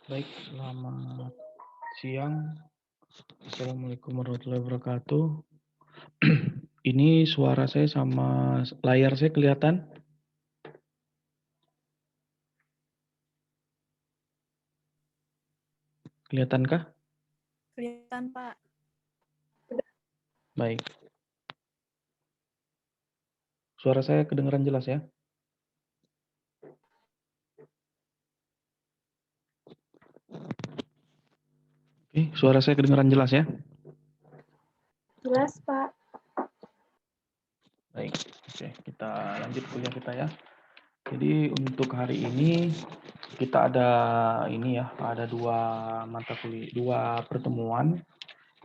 Baik, selamat siang. Assalamualaikum warahmatullahi wabarakatuh. Ini suara saya sama layar saya kelihatan? Kelihatankah? Kelihatan, Pak. Baik. Suara saya kedengaran jelas ya? Oke, suara saya kedengaran jelas ya? Jelas, Pak. Baik, oke, kita lanjut kuliah kita ya. Jadi untuk hari ini kita ada dua mata kuliah, dua pertemuan,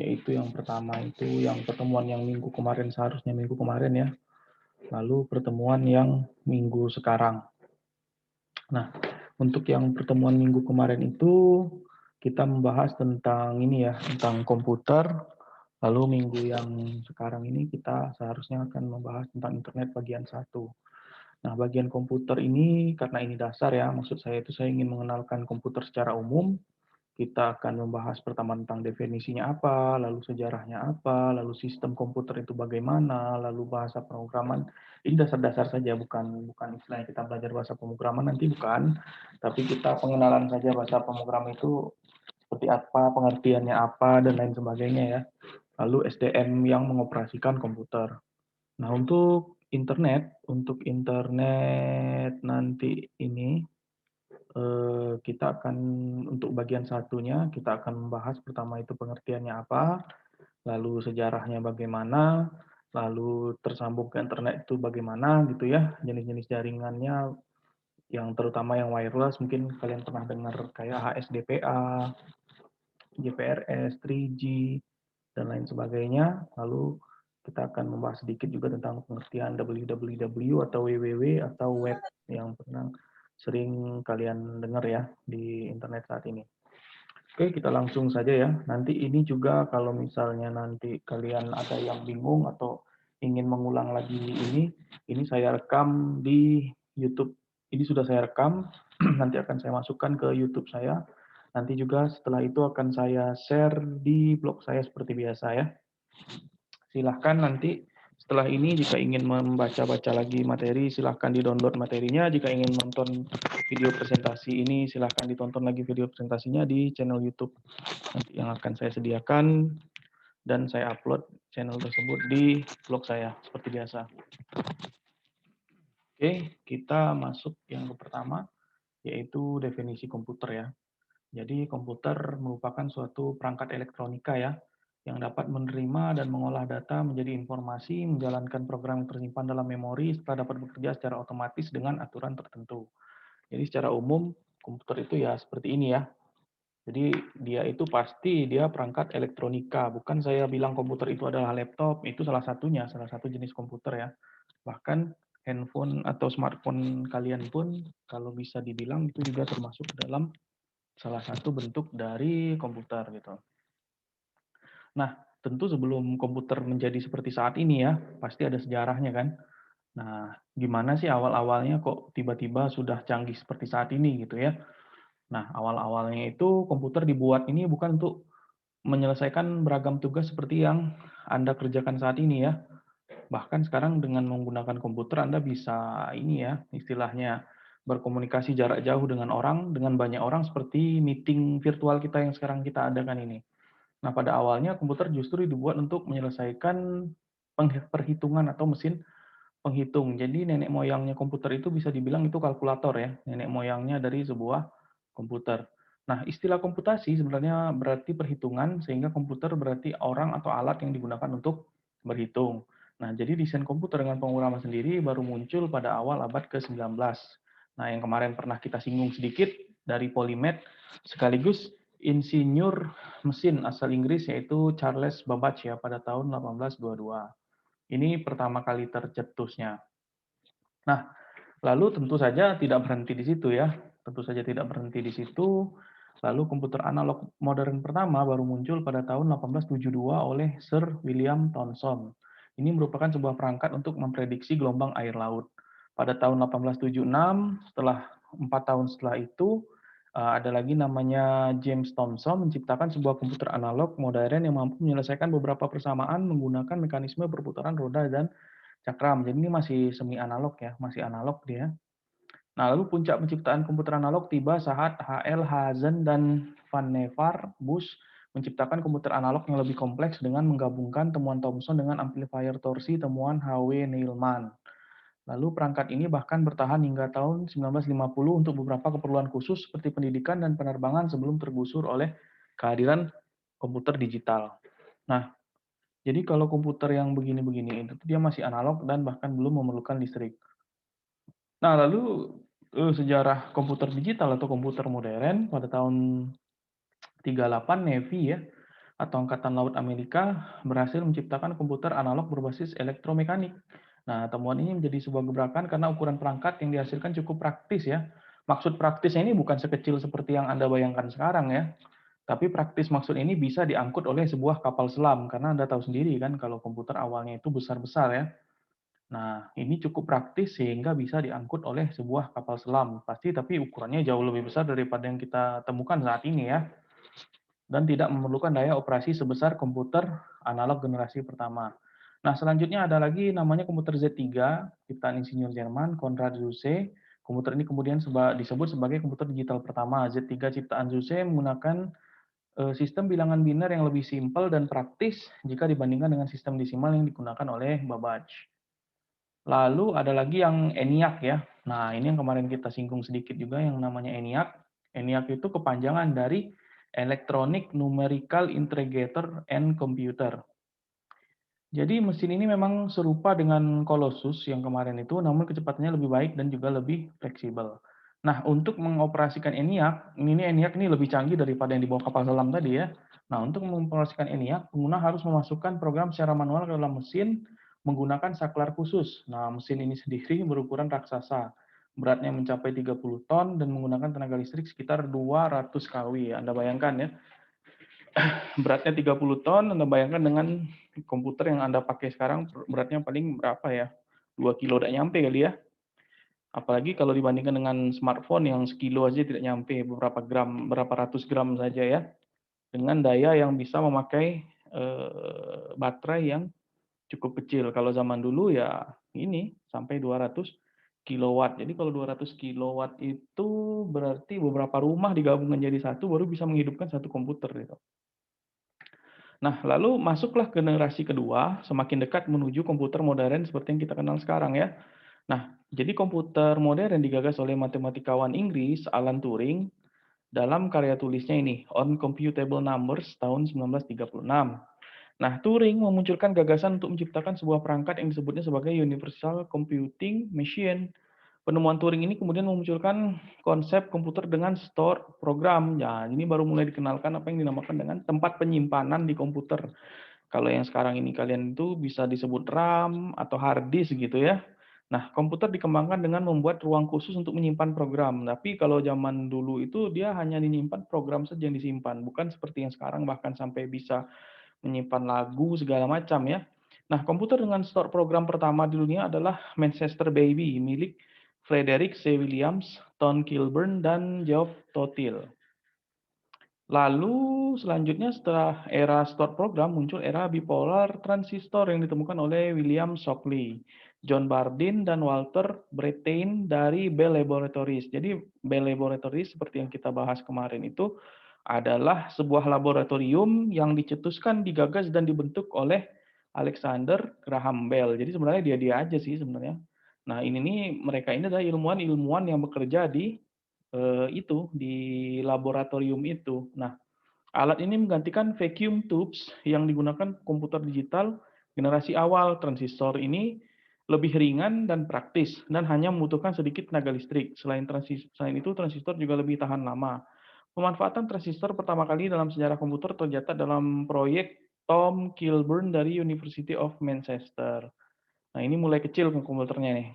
yaitu yang pertama itu yang pertemuan yang minggu kemarin, seharusnya minggu kemarin ya. Lalu pertemuan yang minggu sekarang. Nah, untuk yang pertemuan minggu kemarin itu kita membahas tentang tentang komputer. Lalu minggu yang sekarang ini kita seharusnya akan membahas tentang internet bagian satu. Nah, bagian komputer ini karena ini dasar ya, maksud saya itu saya ingin mengenalkan komputer secara umum. Kita akan membahas pertama tentang definisinya apa, lalu sejarahnya apa, lalu sistem komputer itu bagaimana, lalu bahasa pemrograman. Ini dasar-dasar saja, bukan istilahnya kita belajar bahasa pemrograman nanti bukan, tapi kita pengenalan saja bahasa pemrograman itu seperti apa, pengertiannya apa, dan lain sebagainya ya. Lalu SDM yang mengoperasikan komputer. Nah, untuk internet nanti ini kita akan untuk bagian satunya kita akan membahas pertama itu pengertiannya apa, lalu sejarahnya bagaimana, lalu tersambung ke internet itu bagaimana gitu ya, jenis-jenis jaringannya yang terutama yang wireless mungkin kalian pernah dengar kayak HSDPA, GPRS, 3G dan lain sebagainya. Lalu kita akan membahas sedikit juga tentang pengertian www atau www atau web yang pernah sering kalian dengar ya di internet saat ini. Oke, kita langsung saja ya. Nanti ini juga kalau misalnya nanti kalian ada yang bingung atau ingin mengulang lagi ini saya rekam di YouTube. Ini sudah saya rekam, nanti akan saya masukkan ke YouTube saya. Nanti juga setelah itu akan saya share di blog saya seperti biasa ya. Silahkan nanti setelah ini jika ingin membaca-baca lagi materi, silahkan di-download materinya. Jika ingin nonton video presentasi ini, silahkan ditonton lagi video presentasinya di channel YouTube nanti yang akan saya sediakan dan saya upload channel tersebut di blog saya seperti biasa. Oke, kita masuk yang pertama yaitu definisi komputer ya. Jadi komputer merupakan suatu perangkat elektronika ya, yang dapat menerima dan mengolah data menjadi informasi, menjalankan program yang tersimpan dalam memori setelah dapat bekerja secara otomatis dengan aturan tertentu. Jadi secara umum komputer itu ya seperti ini ya. Jadi dia itu pasti dia perangkat elektronika. Bukan saya bilang komputer itu adalah laptop, itu salah satunya, salah satu jenis komputer ya. Bahkan handphone atau smartphone kalian pun kalau bisa dibilang itu juga termasuk dalam salah satu bentuk dari komputer gitu. Nah, tentu sebelum komputer menjadi seperti saat ini ya, pasti ada sejarahnya kan. Nah, gimana sih awal-awalnya kok tiba-tiba sudah canggih seperti saat ini gitu ya. Nah, awal-awalnya itu komputer dibuat ini bukan untuk menyelesaikan beragam tugas seperti yang Anda kerjakan saat ini ya. Bahkan sekarang dengan menggunakan komputer Anda bisa ini ya, istilahnya berkomunikasi jarak jauh dengan orang, dengan banyak orang seperti meeting virtual kita yang sekarang kita adakan ini. Nah, pada awalnya komputer justru dibuat untuk menyelesaikan perhitungan atau mesin penghitung. Jadi nenek moyangnya komputer itu bisa dibilang itu kalkulator ya, nenek moyangnya dari sebuah komputer. Nah, istilah komputasi sebenarnya berarti perhitungan, sehingga komputer berarti orang atau alat yang digunakan untuk berhitung. Nah, jadi desain komputer dengan penguraman sendiri baru muncul pada awal abad ke-19. Nah, yang kemarin pernah kita singgung sedikit dari Polymath, sekaligus insinyur mesin asal Inggris yaitu Charles Babbage ya pada tahun 1822. Ini pertama kali tercetusnya. Nah, lalu tentu saja tidak berhenti di situ ya. Tentu saja tidak berhenti di situ. Lalu komputer analog modern pertama baru muncul pada tahun 1872 oleh Sir William Thomson. Ini merupakan sebuah perangkat untuk memprediksi gelombang air laut. Pada tahun 1876, setelah 4 tahun setelah itu, Ada lagi namanya James Thomson menciptakan sebuah komputer analog modern yang mampu menyelesaikan beberapa persamaan menggunakan mekanisme perputaran roda dan cakram. Jadi ini masih semi analog ya, masih analog dia. Nah, lalu puncak penciptaan komputer analog tiba saat H.L. Hazen dan Van Nevar Bush menciptakan komputer analog yang lebih kompleks dengan menggabungkan temuan Thomson dengan amplifier torsi temuan H.W. Neilman. Lalu perangkat ini bahkan bertahan hingga tahun 1950 untuk beberapa keperluan khusus seperti pendidikan dan penerbangan sebelum tergusur oleh kehadiran komputer digital. Nah, jadi kalau komputer yang begini-begini itu dia masih analog dan bahkan belum memerlukan listrik. Nah, lalu sejarah komputer digital atau komputer modern pada tahun 38 Navy ya atau Angkatan Laut Amerika berhasil menciptakan komputer analog berbasis elektromekanik. Nah, temuan ini menjadi sebuah gebrakan karena ukuran perangkat yang dihasilkan cukup praktis ya. Maksud praktisnya ini bukan sekecil seperti yang Anda bayangkan sekarang ya. Tapi praktis maksud ini bisa diangkut oleh sebuah kapal selam karena Anda tahu sendiri kan kalau komputer awalnya itu besar-besar ya. Nah, ini cukup praktis sehingga bisa diangkut oleh sebuah kapal selam. Pasti tapi ukurannya jauh lebih besar daripada yang kita temukan saat ini ya. Dan tidak memerlukan daya operasi sebesar komputer analog generasi pertama. Nah, selanjutnya ada lagi namanya komputer Z3, ciptaan insinyur Jerman Konrad Zuse. Komputer ini kemudian disebut sebagai komputer digital pertama. Z3 ciptaan Zuse menggunakan sistem bilangan biner yang lebih simpel dan praktis jika dibandingkan dengan sistem desimal yang digunakan oleh Babbage. Lalu ada lagi yang ENIAC ya. Nah, ini yang kemarin kita singgung sedikit juga yang namanya ENIAC. ENIAC itu kepanjangan dari Electronic Numerical Integrator and Computer. Jadi mesin ini memang serupa dengan Colossus yang kemarin itu, namun kecepatannya lebih baik dan juga lebih fleksibel. Nah, untuk mengoperasikan ENIAC, ini ENIAC ini lebih canggih daripada yang di bawah kapal selam tadi ya. Nah, untuk mengoperasikan ENIAC, pengguna harus memasukkan program secara manual ke dalam mesin menggunakan saklar khusus. Nah, mesin ini sendiri berukuran raksasa. Beratnya mencapai 30 ton dan menggunakan tenaga listrik sekitar 200 kW. Anda bayangkan ya, beratnya 30 ton, Anda bayangkan dengan komputer yang Anda pakai sekarang beratnya paling berapa ya? 2 kilo tidak nyampe kali ya. Apalagi kalau dibandingkan dengan smartphone yang sekilo aja tidak nyampe, beberapa gram, berapa ratus gram saja ya. Dengan daya yang bisa memakai baterai yang cukup kecil. Kalau zaman dulu ya ini sampai 200 kilowatt. Jadi kalau 200 kilowatt itu berarti beberapa rumah digabungkan jadi satu baru bisa menghidupkan satu komputer gitu. Nah, lalu masuklah generasi kedua, semakin dekat menuju komputer modern seperti yang kita kenal sekarang ya. Nah, jadi komputer modern digagas oleh matematikawan Inggris Alan Turing dalam karya tulisnya ini, On Computable Numbers tahun 1936. Nah, Turing memunculkan gagasan untuk menciptakan sebuah perangkat yang disebutnya sebagai Universal Computing Machine. Penemuan Turing ini kemudian memunculkan konsep komputer dengan store program. Ya, ini baru mulai dikenalkan apa yang dinamakan dengan tempat penyimpanan di komputer. Kalau yang sekarang ini kalian itu bisa disebut RAM atau hard disk gitu ya. Nah, komputer dikembangkan dengan membuat ruang khusus untuk menyimpan program. Tapi kalau zaman dulu itu dia hanya menyimpan program saja yang disimpan, bukan seperti yang sekarang bahkan sampai bisa menyimpan lagu segala macam ya. Nah, komputer dengan store program pertama di dunia adalah Manchester Baby milik Frederick C. Williams, Tom Kilburn, dan Geoff Tothill. Lalu selanjutnya setelah era store program muncul era bipolar transistor yang ditemukan oleh William Shockley, John Bardeen, dan Walter Brattain dari Bell Laboratories. Jadi Bell Laboratories seperti yang kita bahas kemarin itu adalah sebuah laboratorium yang dicetuskan, digagas, dan dibentuk oleh Alexander Graham Bell. Jadi sebenarnya dia aja sih sebenarnya. Nah mereka ini adalah ilmuwan yang bekerja di di laboratorium itu. Nah, alat ini menggantikan vacuum tubes yang digunakan komputer digital generasi awal. Transistor ini lebih ringan dan praktis dan hanya membutuhkan sedikit tenaga listrik. Selain itu, transistor juga lebih tahan lama. Pemanfaatan transistor pertama kali dalam sejarah komputer tercatat dalam proyek Tom Kilburn dari University of Manchester. Nah, ini mulai kecil komputernya nih.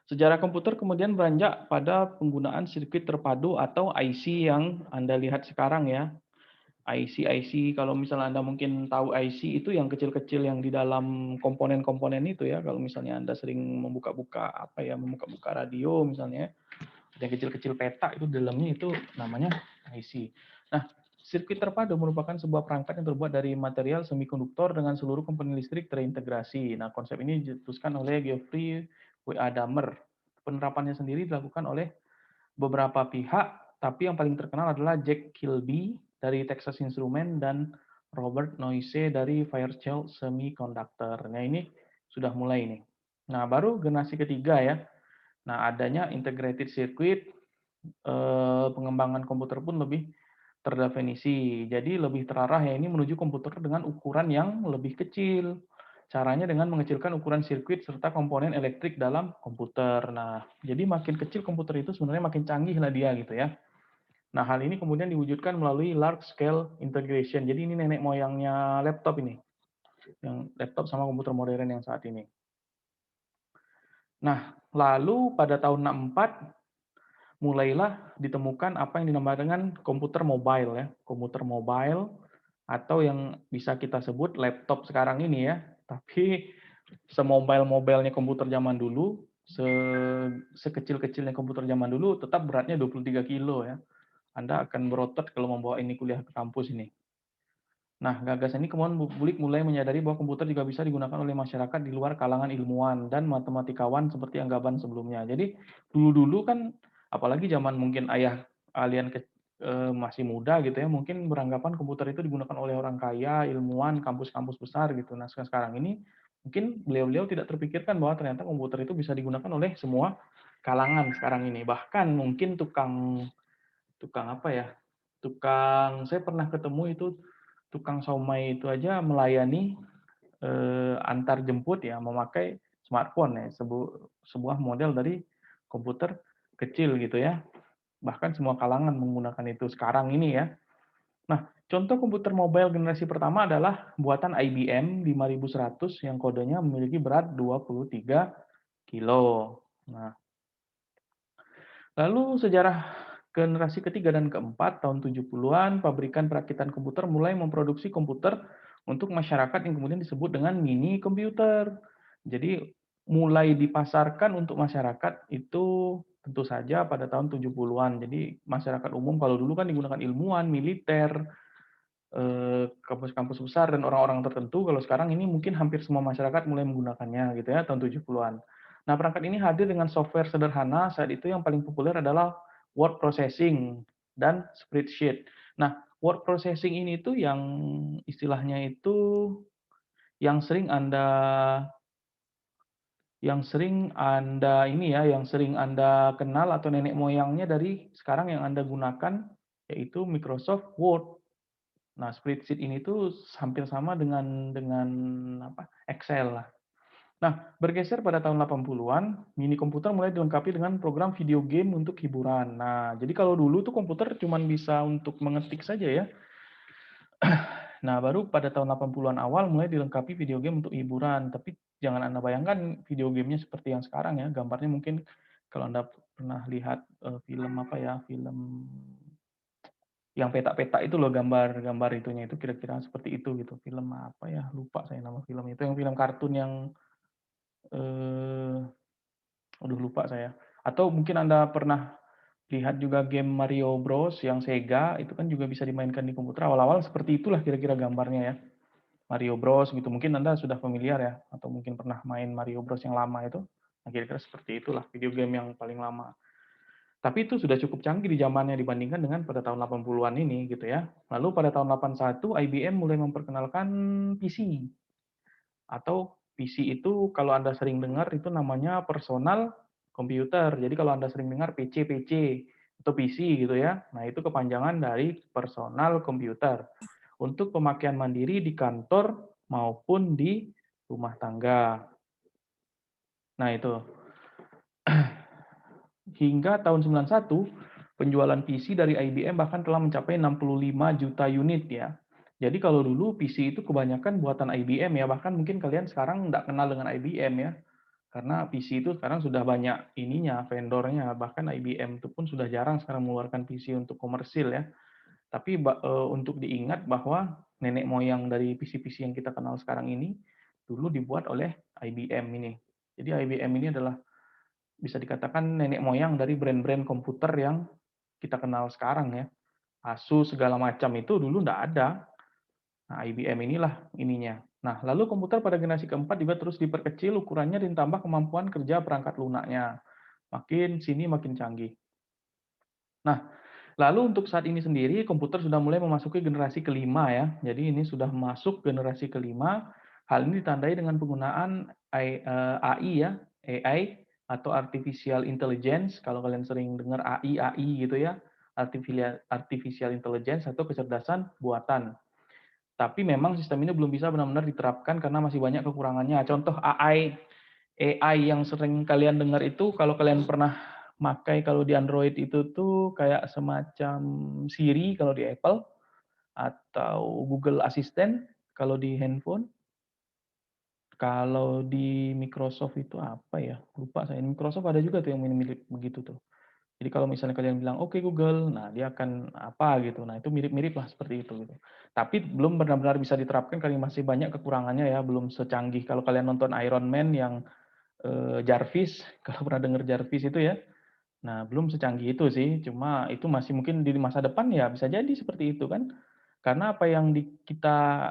Sejarah komputer kemudian beranjak pada penggunaan sirkuit terpadu atau IC yang Anda lihat sekarang ya. IC kalau misalnya Anda mungkin tahu IC itu yang kecil-kecil yang di dalam komponen-komponen itu ya. Kalau misalnya Anda sering membuka-buka radio misalnya. yang kecil-kecil peta itu di dalamnya itu namanya IC. Nah, sirkuit terpadu merupakan sebuah perangkat yang terbuat dari material semikonduktor dengan seluruh komponen listrik terintegrasi. Nah, konsep ini dicetuskan oleh Geoffrey W.A. Damer. Penerapannya sendiri dilakukan oleh beberapa pihak, tapi yang paling terkenal adalah Jack Kilby dari Texas Instruments dan Robert Noyce dari Fairchild Semiconductor. Nah, ini sudah mulai nih. Nah, baru generasi ketiga ya. Nah, adanya integrated circuit, pengembangan komputer pun lebih terdefinisi. Jadi lebih terarah ya ini menuju komputer dengan ukuran yang lebih kecil. Caranya dengan mengecilkan ukuran sirkuit serta komponen elektrik dalam komputer. Nah, jadi makin kecil komputer itu sebenarnya makin canggih lah dia gitu ya. Nah, hal ini kemudian diwujudkan melalui large scale integration. Jadi ini nenek moyangnya laptop ini. Yang laptop sama komputer modern yang saat ini. Nah, lalu pada tahun 64 mulailah ditemukan apa yang dinamakan dengan komputer mobile ya. Komputer mobile atau yang bisa kita sebut laptop sekarang ini ya. Tapi semobile-mobilenya komputer zaman dulu, sekecil-kecilnya komputer zaman dulu, tetap beratnya 23 kilo ya. Anda akan berotot kalau membawa ini kuliah ke kampus ini. Nah, gagasan ini kemudian publik mulai menyadari bahwa komputer juga bisa digunakan oleh masyarakat di luar kalangan ilmuwan dan matematikawan seperti anggapan sebelumnya. Jadi dulu-dulu kan, apalagi zaman mungkin ayah kalian masih muda gitu ya, mungkin beranggapan komputer itu digunakan oleh orang kaya, ilmuwan, kampus-kampus besar gitu. Nah, sekarang ini mungkin beliau-beliau tidak terpikirkan bahwa ternyata komputer itu bisa digunakan oleh semua kalangan sekarang ini. Bahkan mungkin tukang tukang apa ya? Tukang saya pernah ketemu itu tukang somai itu aja melayani antar jemput ya memakai smartphone ya sebuah model dari komputer kecil gitu ya. Bahkan semua kalangan menggunakan itu sekarang ini ya. Nah, contoh komputer mobile generasi pertama adalah buatan IBM 5100 yang kodenya memiliki berat 23 kilo. Nah, lalu sejarah generasi ketiga dan keempat tahun 70-an, pabrikan perakitan komputer mulai memproduksi komputer untuk masyarakat yang kemudian disebut dengan mini komputer. Jadi mulai dipasarkan untuk masyarakat itu tentu saja pada tahun 70-an. Jadi masyarakat umum kalau dulu kan digunakan ilmuwan, militer, kampus-kampus besar dan orang-orang tertentu. Kalau sekarang ini mungkin hampir semua masyarakat mulai menggunakannya gitu ya tahun 70-an. Nah, perangkat ini hadir dengan software sederhana. Saat itu yang paling populer adalah word processing dan spreadsheet. Nah, word processing ini tuh yang istilahnya itu yang sering Anda yang sering Anda kenal atau nenek moyangnya dari sekarang yang Anda gunakan yaitu Microsoft Word. Nah, spreadsheet ini tuh hampir sama dengan apa, Excel lah. Nah, bergeser pada tahun 80-an, mini komputer mulai dilengkapi dengan program video game untuk hiburan. Nah, jadi kalau dulu tuh komputer cuma bisa untuk mengetik saja ya. Nah, baru pada tahun 80-an awal mulai dilengkapi video game untuk hiburan. Tapi jangan Anda bayangkan video gamenya seperti yang sekarang ya. Gambarnya mungkin kalau Anda pernah lihat film apa ya, film yang peta-peta itu loh gambar-gambar itunya itu kira-kira seperti itu gitu. Film apa ya? Lupa saya nama film itu. Yang film kartun yang eh aduh lupa saya. Atau mungkin Anda pernah lihat juga game Mario Bros yang Sega itu kan juga bisa dimainkan di komputer. Awal-awal seperti itulah kira-kira gambarnya ya. Mario Bros gitu. Mungkin Anda sudah familiar ya atau mungkin pernah main Mario Bros yang lama itu. Nah, kira-kira seperti itulah video game yang paling lama. Tapi itu sudah cukup canggih di zamannya dibandingkan dengan pada tahun 80-an ini gitu ya. Lalu pada tahun 81 IBM mulai memperkenalkan PC. Atau PC itu kalau Anda sering dengar itu namanya personal computer. Jadi kalau Anda sering dengar PC atau PC gitu ya. Nah, itu kepanjangan dari personal computer untuk pemakaian mandiri di kantor maupun di rumah tangga. Nah, itu. Hingga tahun 91, penjualan PC dari IBM bahkan telah mencapai 65 juta unit ya. Jadi kalau dulu PC itu kebanyakan buatan IBM ya, bahkan mungkin kalian sekarang nggak kenal dengan IBM ya. Karena PC itu sekarang sudah banyak ininya, vendornya, bahkan IBM itu pun sudah jarang sekarang mengeluarkan PC untuk komersil ya. Tapi untuk diingat bahwa nenek moyang dari PC-PC yang kita kenal sekarang ini dulu dibuat oleh IBM ini. Jadi IBM ini adalah bisa dikatakan nenek moyang dari brand-brand komputer yang kita kenal sekarang ya. Asus segala macam itu dulu nggak ada. Nah, IBM inilah ininya. Nah, lalu komputer pada generasi keempat juga terus diperkecil ukurannya dan ditambah kemampuan kerja perangkat lunaknya. Makin sini makin canggih. Nah, lalu untuk saat ini sendiri komputer sudah mulai memasuki generasi kelima ya. Jadi ini sudah masuk generasi kelima. Hal ini ditandai dengan penggunaan AI ya, AI atau artificial intelligence. Kalau kalian sering dengar AI gitu ya, artificial intelligence atau kecerdasan buatan. Tapi memang sistem ini belum bisa benar-benar diterapkan karena masih banyak kekurangannya. Contoh AI yang sering kalian dengar itu, kalau kalian pernah pakai kalau di Android itu tuh kayak semacam Siri kalau di Apple, atau Google Assistant kalau di handphone. Kalau di Microsoft itu apa ya? Lupa saya. Microsoft ada juga tuh yang mirip-mirip begitu tuh. Jadi kalau misalnya kalian bilang, "Oke Google," nah dia akan apa gitu. Nah itu mirip-mirip lah seperti itu gitu. Tapi belum benar-benar bisa diterapkan karena masih banyak kekurangannya ya, belum secanggih. Kalau kalian nonton Iron Man yang Jarvis, kalau pernah dengar Jarvis itu ya, nah belum secanggih itu sih. Cuma itu masih mungkin di masa depan ya bisa jadi seperti itu kan. Karena apa yang kita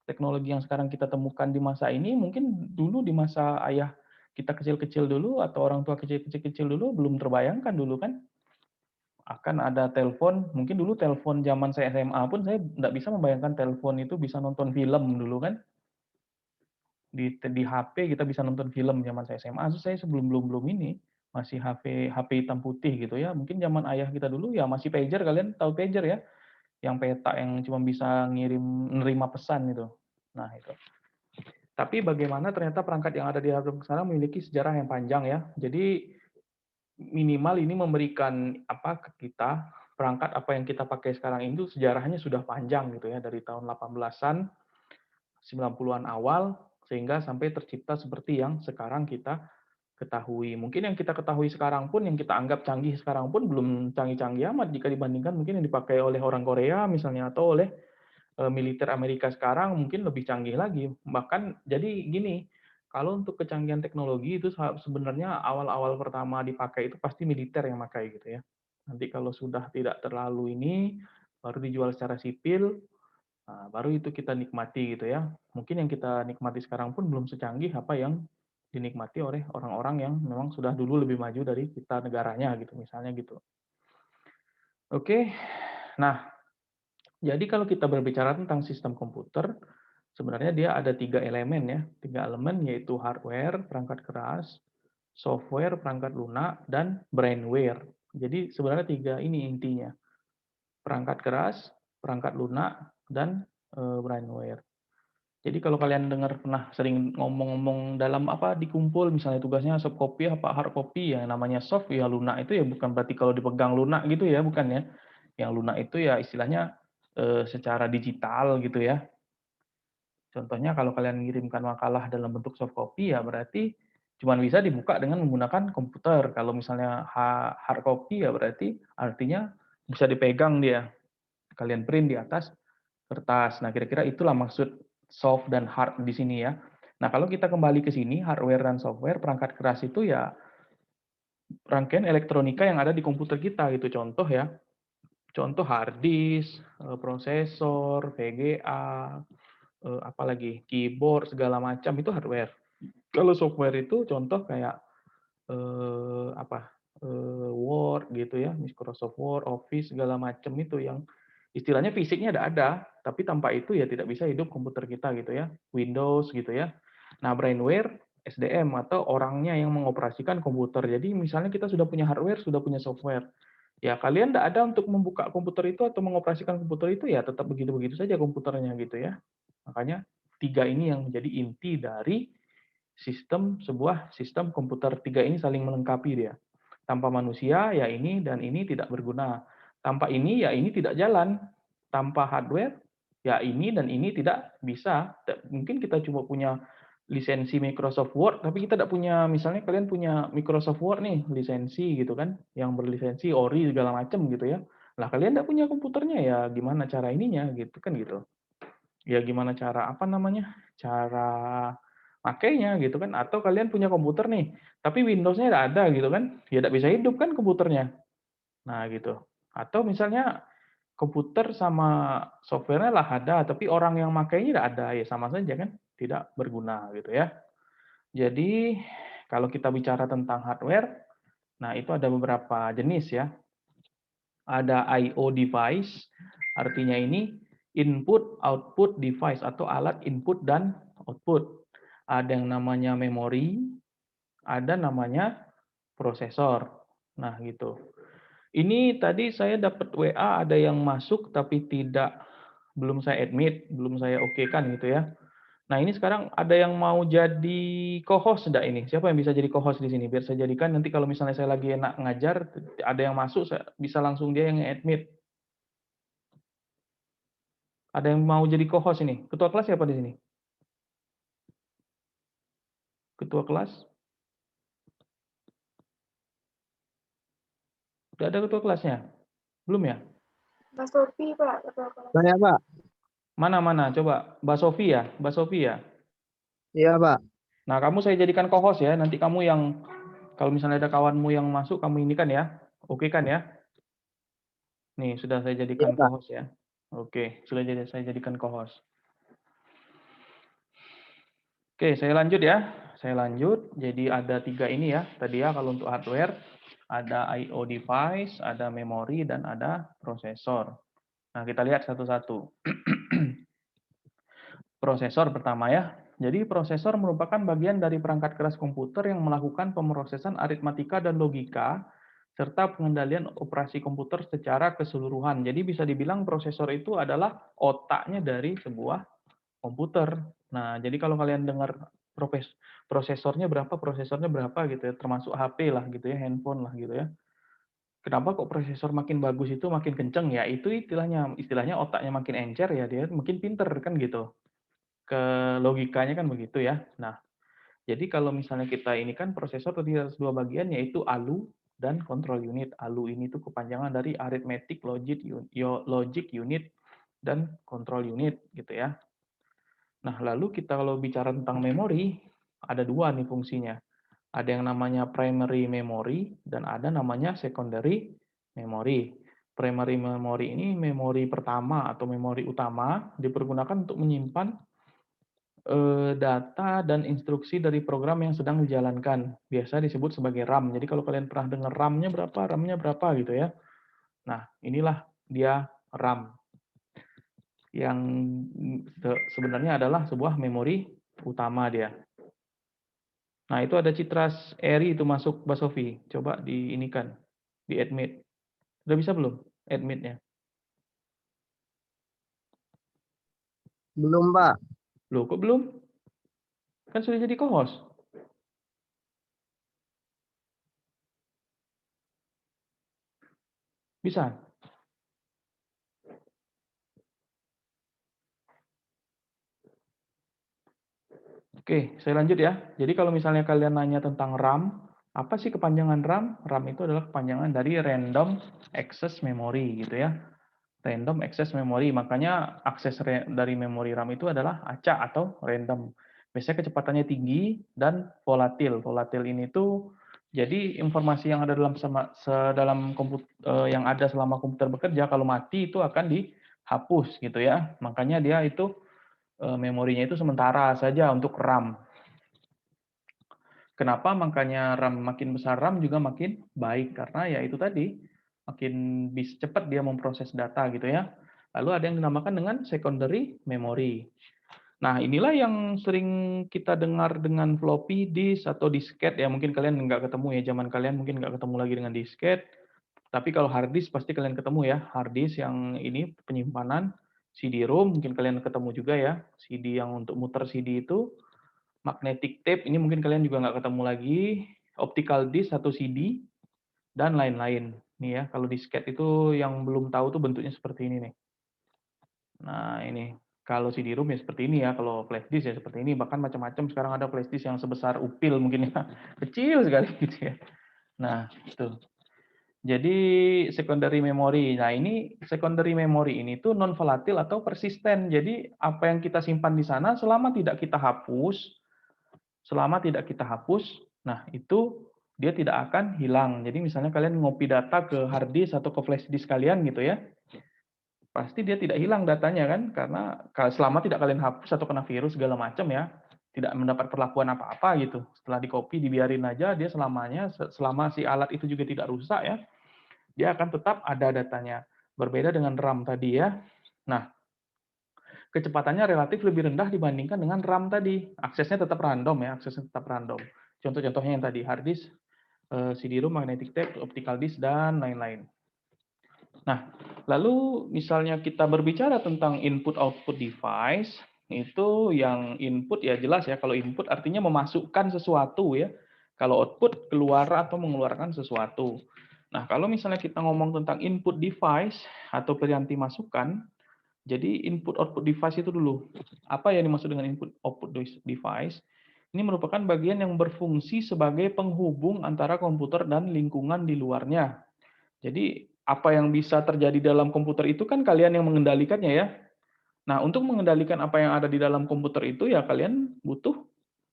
teknologi yang sekarang kita temukan di masa ini mungkin dulu di masa ayah kita kecil-kecil dulu atau orang tua kecil-kecil dulu belum terbayangkan dulu kan. Akan ada telepon, mungkin dulu telepon zaman saya SMA pun saya nggak bisa membayangkan telepon itu bisa nonton film dulu kan. Di HP kita bisa nonton film zaman saya SMA, terus saya sebelum belum belum ini, masih HP hitam putih gitu ya. Mungkin zaman ayah kita dulu ya masih pager, kalian tahu pager ya? Yang peta yang cuma bisa nerima pesan itu. Nah itu. Tapi bagaimana ternyata perangkat yang ada di HP sekarang memiliki sejarah yang panjang ya. Jadi minimal ini memberikan apa ke kita, perangkat apa yang kita pakai sekarang itu sejarahnya sudah panjang gitu ya, dari tahun 18-an, 90-an awal, sehingga sampai tercipta seperti yang sekarang kita ketahui. Mungkin yang kita ketahui sekarang pun, yang kita anggap canggih sekarang pun belum canggih-canggih amat jika dibandingkan mungkin yang dipakai oleh orang Korea misalnya, atau oleh militer Amerika sekarang mungkin lebih canggih lagi. Bahkan jadi gini, kalau untuk kecanggihan teknologi itu sebenarnya awal-awal pertama dipakai itu pasti militer yang pakai gitu ya. Nanti kalau sudah tidak terlalu ini, baru dijual secara sipil, nah, baru itu kita nikmati gitu ya. Mungkin yang kita nikmati sekarang pun belum secanggih apa yang dinikmati oleh orang-orang yang memang sudah dulu lebih maju dari kita negaranya gitu, misalnya gitu. Oke, nah jadi kalau kita berbicara tentang sistem komputer, sebenarnya dia ada 3 elemen ya, 3 elemen yaitu hardware, perangkat keras, software, perangkat lunak, dan brainware. Jadi sebenarnya 3 ini intinya, perangkat keras, perangkat lunak, dan brainware. Jadi kalau kalian dengar pernah sering ngomong-ngomong dalam apa dikumpul misalnya tugasnya soft copy apa hard copy, yang namanya soft ya lunak itu ya bukan berarti kalau dipegang lunak gitu ya, bukan ya. Yang lunak itu ya istilahnya secara digital gitu ya. Contohnya kalau kalian ngirimkan makalah dalam bentuk soft copy ya berarti cuma bisa dibuka dengan menggunakan komputer. Kalau misalnya hard copy ya berarti artinya bisa dipegang dia. Kalian print di atas kertas. Nah, kira-kira itulah maksud soft dan hard di sini ya. Nah, kalau kita kembali ke sini, hardware dan software, perangkat keras itu ya rangkaian elektronika yang ada di komputer kita gitu. Contoh ya, contoh hard disk, prosesor, VGA, apalagi keyboard segala macam itu hardware. Kalau software itu contoh kayak apa Word gitu ya, Microsoft Word, Office segala macam itu yang istilahnya fisiknya ada, tapi tanpa itu ya tidak bisa hidup komputer kita gitu ya, Windows gitu ya. Nah, brainware SDM atau orangnya yang mengoperasikan komputer. Jadi misalnya kita sudah punya hardware, sudah punya software. Ya kalian tidak ada untuk membuka komputer itu atau mengoperasikan komputer itu ya tetap begitu-begitu saja komputernya gitu ya. Makanya 3 ini yang menjadi inti dari sebuah sistem komputer. 3 ini saling melengkapi dia. Tanpa manusia ya ini dan ini tidak berguna. Tanpa ini ya ini tidak jalan. Tanpa hardware ya ini dan ini tidak bisa. Mungkin kita cuma punya lisensi Microsoft Word, tapi kita tidak punya, misalnya kalian punya Microsoft Word nih, lisensi gitu kan, yang berlisensi Ori segala macam gitu ya. Lah kalian tidak punya komputernya ya gimana cara ininya gitu kan gitu. Ya gimana cara apa namanya? Cara makainya gitu kan. Atau kalian punya komputer nih, tapi Windows-nya nggak ada gitu kan, ya nggak bisa hidup kan komputernya. Nah gitu. Atau misalnya komputer sama software-nya lah ada, tapi orang yang makainya nggak ada, ya sama saja kan, tidak berguna gitu ya. Jadi kalau kita bicara tentang hardware, nah itu ada beberapa jenis ya. Ada I/O device, artinya ini input output device atau alat input dan output. Ada yang namanya memori, ada namanya prosesor. Nah, gitu. Ini tadi saya dapat WA ada yang masuk tapi belum saya admit, belum saya okekan gitu ya. Nah, ini sekarang ada yang mau jadi co-host enggak ini? Siapa yang bisa jadi co-host di sini? Biar saya jadikan nanti kalau misalnya saya lagi enak ngajar, ada yang masuk, saya bisa langsung dia yang admit. Ada yang mau jadi co-host ini? Ketua kelas siapa di sini? Ketua kelas? Udah ada ketua kelasnya? Belum ya? Mbak Sofi, Pak, ketua kelas. Saya, Pak. Mana? Coba. Mbak Sofi ya? Mbak Sofi ya? Iya, Pak. Nah, kamu saya jadikan co-host ya. Nanti kamu yang, kalau misalnya ada kawanmu yang masuk, kamu ini kan ya. Oke kan ya? Nih, sudah saya Iya, jadikan Pak. co-host ya. Oke, saya jadikan co-host. Oke, saya lanjut ya. Saya lanjut. Jadi ada 3 ini ya. Tadi ya kalau untuk hardware, ada I/O device, ada memori, dan ada prosesor. Nah, kita lihat satu-satu. Prosesor pertama ya. Jadi prosesor merupakan bagian dari perangkat keras komputer yang melakukan pemrosesan aritmatika dan logika, serta pengendalian operasi komputer secara keseluruhan. Jadi bisa dibilang prosesor itu adalah otaknya dari sebuah komputer. Nah, jadi kalau kalian dengar prosesornya berapa gitu ya, termasuk HP lah gitu ya, handphone lah gitu ya. Kenapa kok prosesor makin bagus itu makin kenceng ya? Itu istilahnya otaknya makin encer ya, dia makin pinter kan gitu. Ke logikanya kan begitu ya. Nah, jadi kalau misalnya kita ini kan prosesor terdiri atas 2 bagian yaitu ALU dan control unit. ALU ini tuh kepanjangan dari arithmetic logic unit dan control unit gitu ya. Nah, lalu kita kalau bicara tentang memori, ada 2 nih fungsinya. Ada yang namanya primary memory dan ada namanya secondary memory. Primary memory ini memori pertama atau memori utama dipergunakan untuk menyimpan data dan instruksi dari program yang sedang dijalankan. Biasa disebut sebagai RAM. Jadi kalau kalian pernah dengar RAM-nya berapa gitu ya. Nah, inilah dia RAM yang sebenarnya adalah sebuah memori utama dia. Nah, itu ada citra Eri itu masuk Mbak Sofi. Coba diinikan, di admit. Udah bisa belum admitnya? Belum, Pak. Loh, kok belum? Kan sudah jadi co-host. Bisa? Oke, saya lanjut ya. Jadi kalau misalnya kalian nanya tentang RAM, apa sih kepanjangan RAM? RAM itu adalah kepanjangan dari Random Access Memory gitu ya. Random Access Memory, makanya akses dari memori RAM itu adalah acak atau random. Biasanya kecepatannya tinggi dan volatil. Volatil ini tuh jadi informasi yang ada dalam komputer yang ada selama komputer bekerja kalau mati itu akan dihapus gitu ya. Makanya dia itu memorinya itu sementara saja untuk RAM. Kenapa? Makanya RAM makin besar RAM juga makin baik karena ya itu tadi makin bisa cepat dia memproses data gitu ya. Lalu ada yang dinamakan dengan secondary memory. Nah, inilah yang sering kita dengar dengan floppy disk atau disket ya. Mungkin kalian nggak ketemu ya, zaman kalian mungkin nggak ketemu lagi dengan disket. Tapi kalau hard disk pasti kalian ketemu ya. Hard disk yang ini penyimpanan, CD-ROM mungkin kalian ketemu juga ya. CD yang untuk muter CD itu, magnetic tape ini mungkin kalian juga nggak ketemu lagi, optical disk atau CD, dan lain-lain. Nih ya, kalau disket itu yang belum tahu tuh bentuknya seperti ini nih. Nah ini, kalau CD-ROM ya seperti ini ya, kalau flash disk ya seperti ini, bahkan macam-macam sekarang ada flash disk yang sebesar upil mungkin ya, kecil sekali gitu ya. Nah itu. Jadi secondary memory. Nah ini secondary memory ini tuh non volatil atau persisten. Jadi apa yang kita simpan di sana selama tidak kita hapus, selama tidak kita hapus, nah itu dia tidak akan hilang. Jadi misalnya kalian ngopi data ke hard disk atau ke flash disk kalian gitu ya, pasti dia tidak hilang datanya kan, karena selama tidak kalian hapus atau kena virus segala macam ya, tidak mendapat perlakuan apa-apa gitu. Setelah di copy dibiarin aja, dia selamanya, selama si alat itu juga tidak rusak ya, dia akan tetap ada datanya. Berbeda dengan RAM tadi ya. Nah, kecepatannya relatif lebih rendah dibandingkan dengan RAM tadi. Aksesnya tetap random ya, aksesnya tetap random. Contoh-contohnya yang tadi, hard disk, CD-ROM, magnetic tape, optical disk, dan lain-lain. Nah, lalu misalnya kita berbicara tentang input-output device, itu yang input ya jelas ya, kalau input artinya memasukkan sesuatu ya. Kalau output, keluar atau mengeluarkan sesuatu. Nah, kalau misalnya kita ngomong tentang input device atau perianti masukan, jadi input-output device itu dulu. Apa yang dimaksud dengan input-output device? Ini merupakan bagian yang berfungsi sebagai penghubung antara komputer dan lingkungan di luarnya. Jadi apa yang bisa terjadi dalam komputer itu kan kalian yang mengendalikannya ya. Nah, untuk mengendalikan apa yang ada di dalam komputer itu ya kalian butuh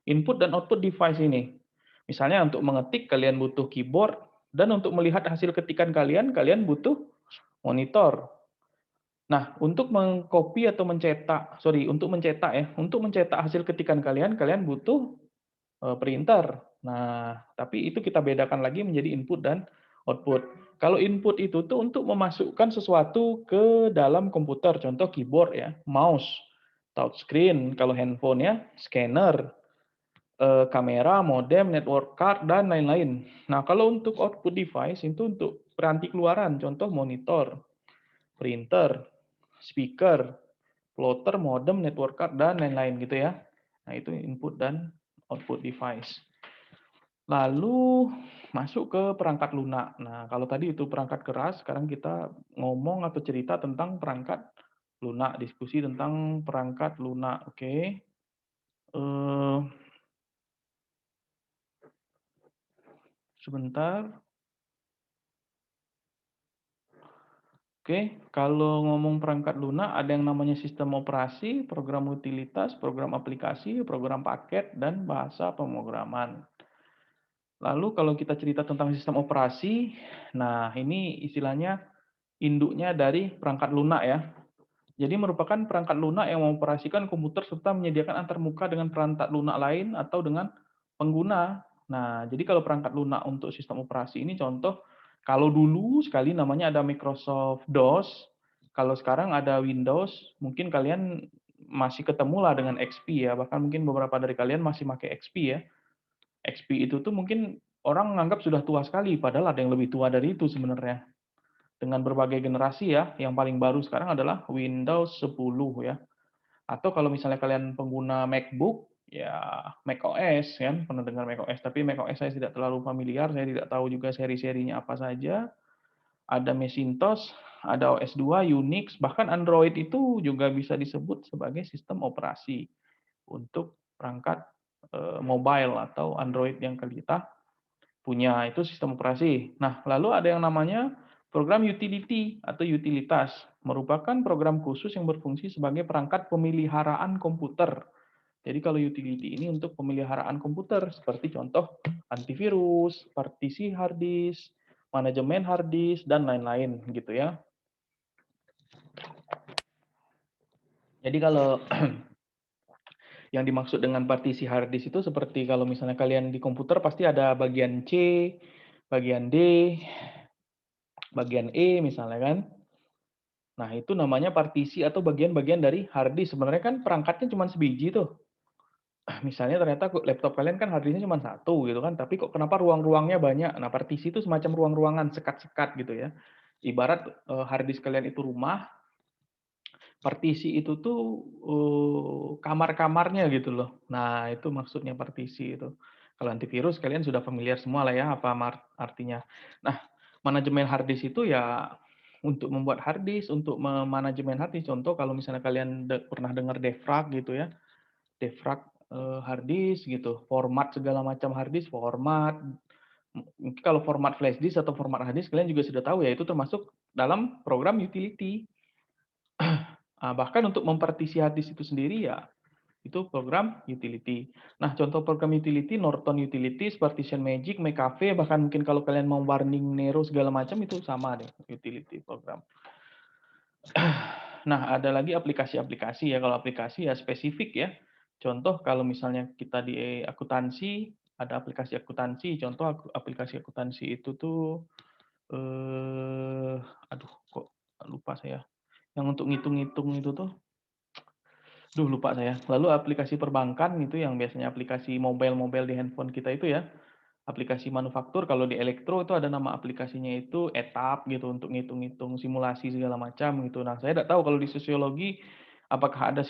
input dan output device ini. Misalnya untuk mengetik kalian butuh keyboard dan untuk melihat hasil ketikan kalian kalian butuh monitor. Nah, untuk mengcopy atau mencetak, untuk mencetak ya, untuk mencetak hasil ketikan kalian, kalian butuh printer. Nah, tapi itu kita bedakan lagi menjadi input dan output. Kalau input itu tuh untuk memasukkan sesuatu ke dalam komputer, contoh keyboard ya, mouse, touchscreen, kalau handphone ya, scanner, kamera, modem, network card, dan lain-lain. Nah, kalau untuk output device itu untuk peranti keluaran, contoh monitor, printer, speaker, plotter, modem, network card, dan lain-lain gitu ya. Nah, itu input dan output device. Lalu masuk ke perangkat lunak. Nah, kalau tadi itu perangkat keras, sekarang kita ngomong atau cerita tentang perangkat lunak, diskusi tentang perangkat lunak. Oke. Eh, sebentar. Oke, kalau ngomong perangkat lunak ada yang namanya sistem operasi, program utilitas, program aplikasi, program paket, dan bahasa pemrograman. Lalu kalau kita cerita tentang sistem operasi, nah ini istilahnya induknya dari perangkat lunak ya. Jadi merupakan perangkat lunak yang mengoperasikan komputer serta menyediakan antarmuka dengan perangkat lunak lain atau dengan pengguna. Nah, jadi kalau perangkat lunak untuk sistem operasi ini contoh, kalau dulu sekali namanya ada Microsoft DOS, kalau sekarang ada Windows, mungkin kalian masih ketemu lah dengan XP ya, bahkan mungkin beberapa dari kalian masih pakai XP ya. XP itu tuh mungkin orang menganggap sudah tua sekali, padahal ada yang lebih tua dari itu sebenarnya. Dengan berbagai generasi ya, yang paling baru sekarang adalah Windows 10 ya. Atau kalau misalnya kalian pengguna MacBook, ya macOS kan, pernah dengar macOS, tapi macOS saya tidak terlalu familiar, saya tidak tahu juga seri-serinya apa saja. Ada Macintosh, ada OS 2, Unix, bahkan Android itu juga bisa disebut sebagai sistem operasi untuk perangkat mobile atau Android yang kita punya, itu sistem operasi. Nah, lalu ada yang namanya program utility atau utilitas, merupakan program khusus yang berfungsi sebagai perangkat pemeliharaan komputer. Jadi kalau utility ini untuk pemeliharaan komputer, seperti contoh antivirus, partisi hard disk, manajemen hard disk, dan lain-lain gitu ya. Jadi kalau yang dimaksud dengan partisi hard disk itu seperti kalau misalnya kalian di komputer pasti ada bagian C, bagian D, bagian E misalnya kan. Nah, itu namanya partisi atau bagian-bagian dari hard disk. Sebenarnya kan perangkatnya cuma sebiji tuh. Misalnya ternyata laptop kalian kan hard disknya cuma satu gitu kan, tapi kok kenapa ruang-ruangnya banyak? Nah, partisi itu semacam ruang-ruangan, sekat-sekat gitu ya. Ibarat hard disk kalian itu rumah, partisi itu tuh kamar-kamarnya gitu loh. Nah, itu maksudnya partisi itu. Kalau antivirus kalian sudah familiar semua lah ya apa artinya. Nah, manajemen hard disk itu ya untuk membuat hard disk, untuk memanajemen hard disk. Contoh kalau misalnya kalian pernah dengar defrag gitu ya. Defrag hard disk gitu, format segala macam hard disk, format. Mungkin kalau format flash disk atau format hard disk kalian juga sudah tahu ya, itu termasuk dalam program utility. Bahkan untuk mempartisi hard disk itu sendiri ya, Itu program utility. Nah, contoh program utility, Norton Utilities, Partition Magic, McAfee, bahkan mungkin kalau kalian mau warning Nero segala macam itu sama deh, utility program. Nah, ada lagi aplikasi-aplikasi ya. Kalau aplikasi ya spesifik ya. Contoh kalau misalnya kita di akuntansi, ada aplikasi akuntansi. Contoh aplikasi akuntansi itu tuh, aduh kok lupa saya. Yang untuk ngitung-ngitung itu tuh, lupa saya. Lalu aplikasi perbankan itu yang biasanya aplikasi mobile di handphone kita itu ya. Aplikasi manufaktur, kalau di elektro itu ada nama aplikasinya itu etap gitu untuk ngitung-ngitung simulasi segala macam gitu. Nah, saya tidak tahu kalau di sosiologi apakah ada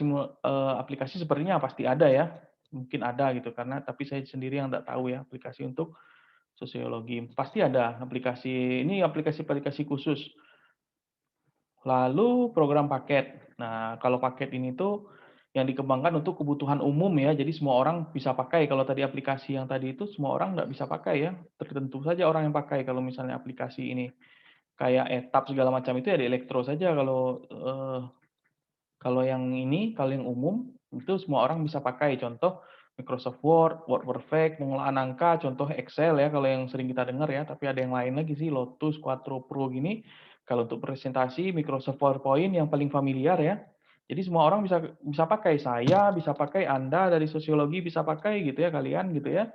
aplikasi sepertinya pasti ada ya. Mungkin ada gitu karena tapi saya sendiri yang tidak tahu ya aplikasi untuk sosiologi. Pasti ada aplikasi ini aplikasi-aplikasi khusus. Lalu program paket. Nah, kalau paket ini tuh yang dikembangkan untuk kebutuhan umum ya, jadi semua orang bisa pakai. Kalau tadi aplikasi yang tadi itu semua orang nggak bisa pakai ya, tertentu saja orang yang pakai. Kalau misalnya aplikasi ini kayak etap segala macam itu ya di elektro saja. Kalau yang ini, kalau yang umum itu semua orang bisa pakai. Contoh Microsoft Word, Word Perfect, pengolahan angka, contoh Excel ya kalau yang sering kita dengar ya. Tapi ada yang lain lagi sih, Lotus, Quattro Pro gini. Kalau untuk presentasi Microsoft PowerPoint yang paling familiar ya. Jadi semua orang bisa bisa pakai. Saya bisa pakai, Anda dari sosiologi bisa pakai gitu ya kalian gitu ya.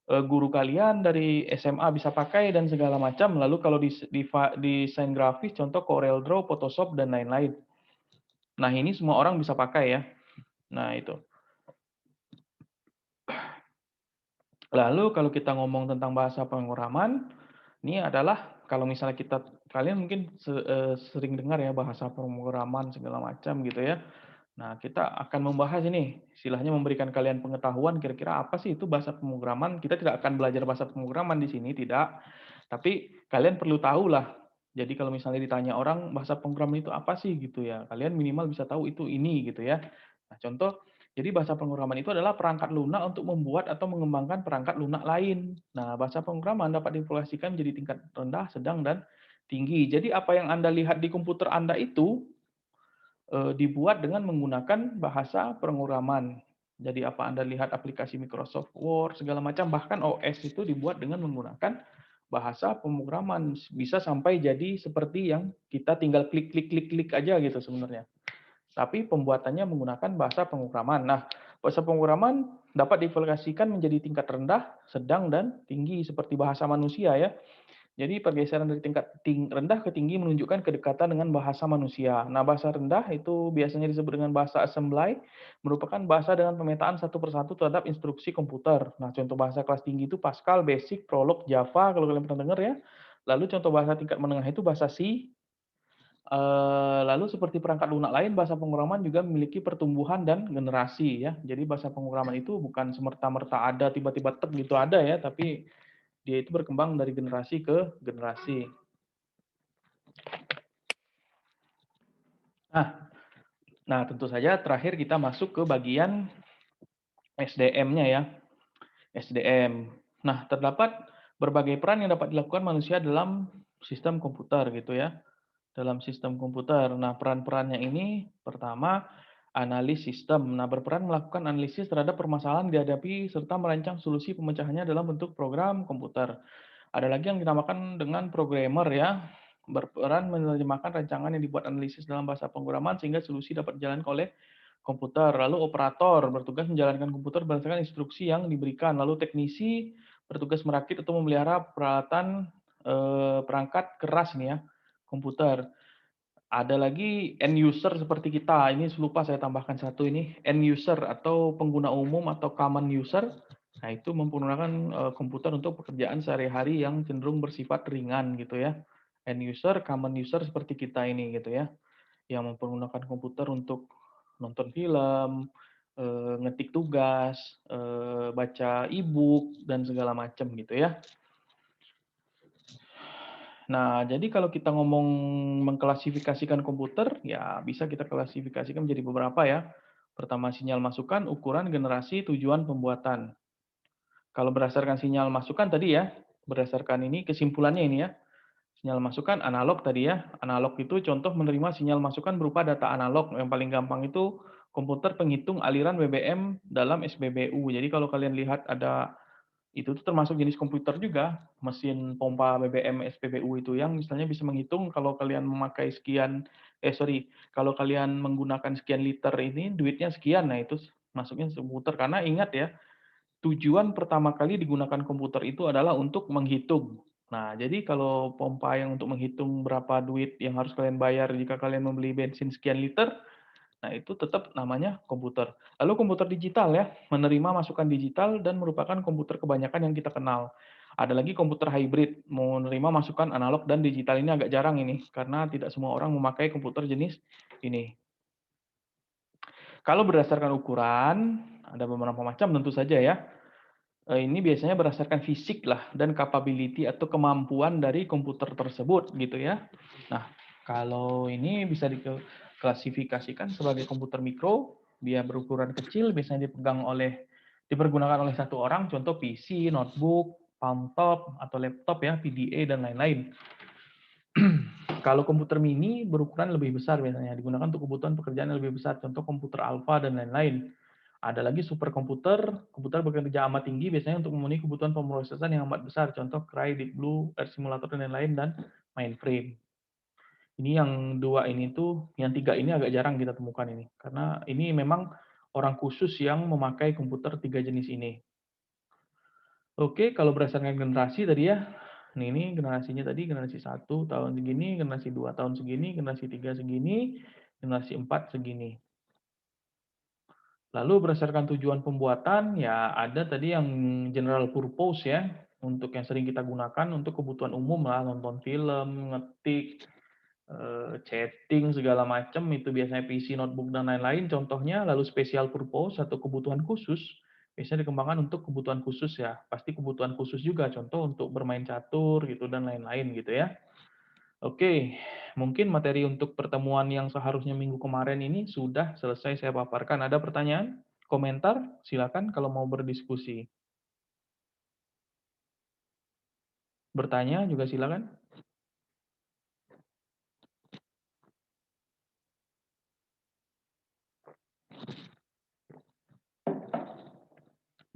Guru kalian dari SMA bisa pakai dan segala macam. Lalu kalau desain grafis contoh CorelDRAW, Photoshop dan lain-lain. Nah, ini semua orang bisa pakai ya. Nah, itu. Lalu kalau kita ngomong tentang bahasa pemrograman, ini adalah kalau misalnya kalian mungkin sering dengar ya bahasa pemrograman segala macam gitu ya. Nah, kita akan membahas ini, istilahnya memberikan kalian pengetahuan kira-kira apa sih itu bahasa pemrograman. Kita tidak akan belajar bahasa pemrograman di sini, tidak. Tapi kalian perlu tahu lah. Jadi kalau misalnya ditanya orang bahasa pemrograman itu apa sih gitu ya, kalian minimal bisa tahu itu ini gitu ya. Nah, contoh, jadi bahasa pemrograman itu adalah perangkat lunak untuk membuat atau mengembangkan perangkat lunak lain. Nah, bahasa pemrograman dapat diaplikasikan menjadi tingkat rendah, sedang, dan tinggi. Jadi apa yang Anda lihat di komputer Anda itu dibuat dengan menggunakan bahasa pemrograman. Jadi apa Anda lihat aplikasi Microsoft Word segala macam bahkan OS itu dibuat dengan menggunakan bahasa pemrograman. Bisa sampai jadi seperti yang kita tinggal klik klik klik klik aja gitu sebenarnya. Tapi pembuatannya menggunakan bahasa pemrograman. Nah, bahasa pemrograman dapat diaplikasikan menjadi tingkat rendah, sedang dan tinggi seperti bahasa manusia ya. Jadi pergeseran dari tingkat rendah ke tinggi menunjukkan kedekatan dengan bahasa manusia. Nah, bahasa rendah itu biasanya disebut dengan bahasa assembly, merupakan bahasa dengan pemetaan satu persatu terhadap instruksi komputer. Nah, contoh bahasa kelas tinggi itu Pascal, Basic, Prolog, Java, kalau kalian pernah dengar ya. Lalu contoh bahasa tingkat menengah itu bahasa C. Lalu seperti perangkat lunak lain, bahasa pemrograman juga memiliki pertumbuhan dan generasi ya. Jadi bahasa pemrograman itu bukan semerta-merta ada tiba-tiba tek gitu ada ya, tapi dia itu berkembang dari generasi ke generasi. Nah, tentu saja terakhir kita masuk ke bagian SDM-nya ya. SDM. Nah, terdapat berbagai peran yang dapat dilakukan manusia dalam sistem komputer gitu ya. Dalam sistem komputer. Nah, peran-perannya ini pertama analis sistem. Nah, berperan melakukan analisis terhadap permasalahan dihadapi serta merancang solusi pemecahannya dalam bentuk program komputer. Ada lagi yang dinamakan dengan programmer ya, berperan menerjemahkan rancangan yang dibuat analisis dalam bahasa pemrograman sehingga solusi dapat dijalankan oleh komputer. Lalu operator bertugas menjalankan komputer berdasarkan instruksi yang diberikan. Lalu teknisi bertugas merakit atau memelihara peralatan perangkat keras nih ya, komputer. Ada lagi end user seperti kita. Ini lupa saya tambahkan satu ini. End user atau pengguna umum atau common user. Nah, itu menggunakan komputer untuk pekerjaan sehari-hari yang cenderung bersifat ringan gitu ya. End user, common user seperti kita ini gitu ya. Yang menggunakan komputer untuk nonton film, ngetik tugas, baca e-book dan segala macam gitu ya. Nah, jadi kalau kita ngomong mengklasifikasikan komputer, ya bisa kita klasifikasikan menjadi beberapa ya. Pertama, sinyal masukan, ukuran, generasi, tujuan pembuatan. Kalau berdasarkan sinyal masukan tadi ya, berdasarkan ini kesimpulannya ini ya. Sinyal masukan analog tadi ya. Analog itu contoh menerima sinyal masukan berupa data analog. Yang paling gampang itu komputer penghitung aliran BBM dalam SPBU. Jadi kalau kalian lihat ada itu tuh termasuk jenis komputer juga, mesin pompa BBM SPBU itu yang misalnya bisa menghitung kalau kalian memakai sekian, sorry, kalau kalian menggunakan sekian liter ini duitnya sekian. Nah itu masuknya komputer karena ingat ya, tujuan pertama kali digunakan komputer itu adalah untuk menghitung. Nah, jadi kalau pompa yang untuk menghitung berapa duit yang harus kalian bayar jika kalian membeli bensin sekian liter, nah itu tetap namanya komputer. Lalu komputer digital ya, menerima masukan digital dan merupakan komputer kebanyakan yang kita kenal. Ada lagi komputer hybrid, menerima masukan analog dan digital. Ini agak jarang ini, karena tidak semua orang memakai komputer jenis ini. Kalau berdasarkan ukuran, ada beberapa macam tentu saja ya. Ini biasanya berdasarkan fisik lah dan capability atau kemampuan dari komputer tersebut gitu ya. Nah, kalau ini bisa diklasifikasikan sebagai komputer mikro, dia berukuran kecil, biasanya dipergunakan oleh satu orang, contoh PC, notebook, palm top atau laptop ya, PDA dan lain-lain. Kalau komputer mini berukuran lebih besar biasanya digunakan untuk kebutuhan pekerjaan yang lebih besar, contoh komputer alpha dan lain-lain. Ada lagi superkomputer, komputer bekerja amat tinggi biasanya untuk memenuhi kebutuhan pemrosesan yang amat besar, contoh Cray, Deep Blue, Earth Simulator dan lain-lain dan mainframe. Ini yang dua ini tuh, yang tiga ini agak jarang kita temukan ini, karena ini memang orang khusus yang memakai komputer tiga jenis ini. Oke, kalau berdasarkan generasi tadi ya, ini generasinya tadi generasi 1 tahun segini, generasi 2 tahun segini, generasi 3 segini, generasi 4 segini. Lalu berdasarkan tujuan pembuatan, ya ada tadi yang general purpose ya, untuk yang sering kita gunakan untuk kebutuhan umum lah, nonton film, ngetik, chatting segala macam itu biasanya PC, notebook dan lain-lain contohnya. Lalu special purpose atau kebutuhan khusus biasanya dikembangkan untuk kebutuhan khusus ya. Pasti kebutuhan khusus juga, contoh untuk bermain catur gitu dan lain-lain gitu ya. Oke, mungkin materi untuk pertemuan yang seharusnya minggu kemarin ini sudah selesai saya paparkan. Ada pertanyaan, komentar? Silakan kalau mau berdiskusi. Bertanya juga silakan.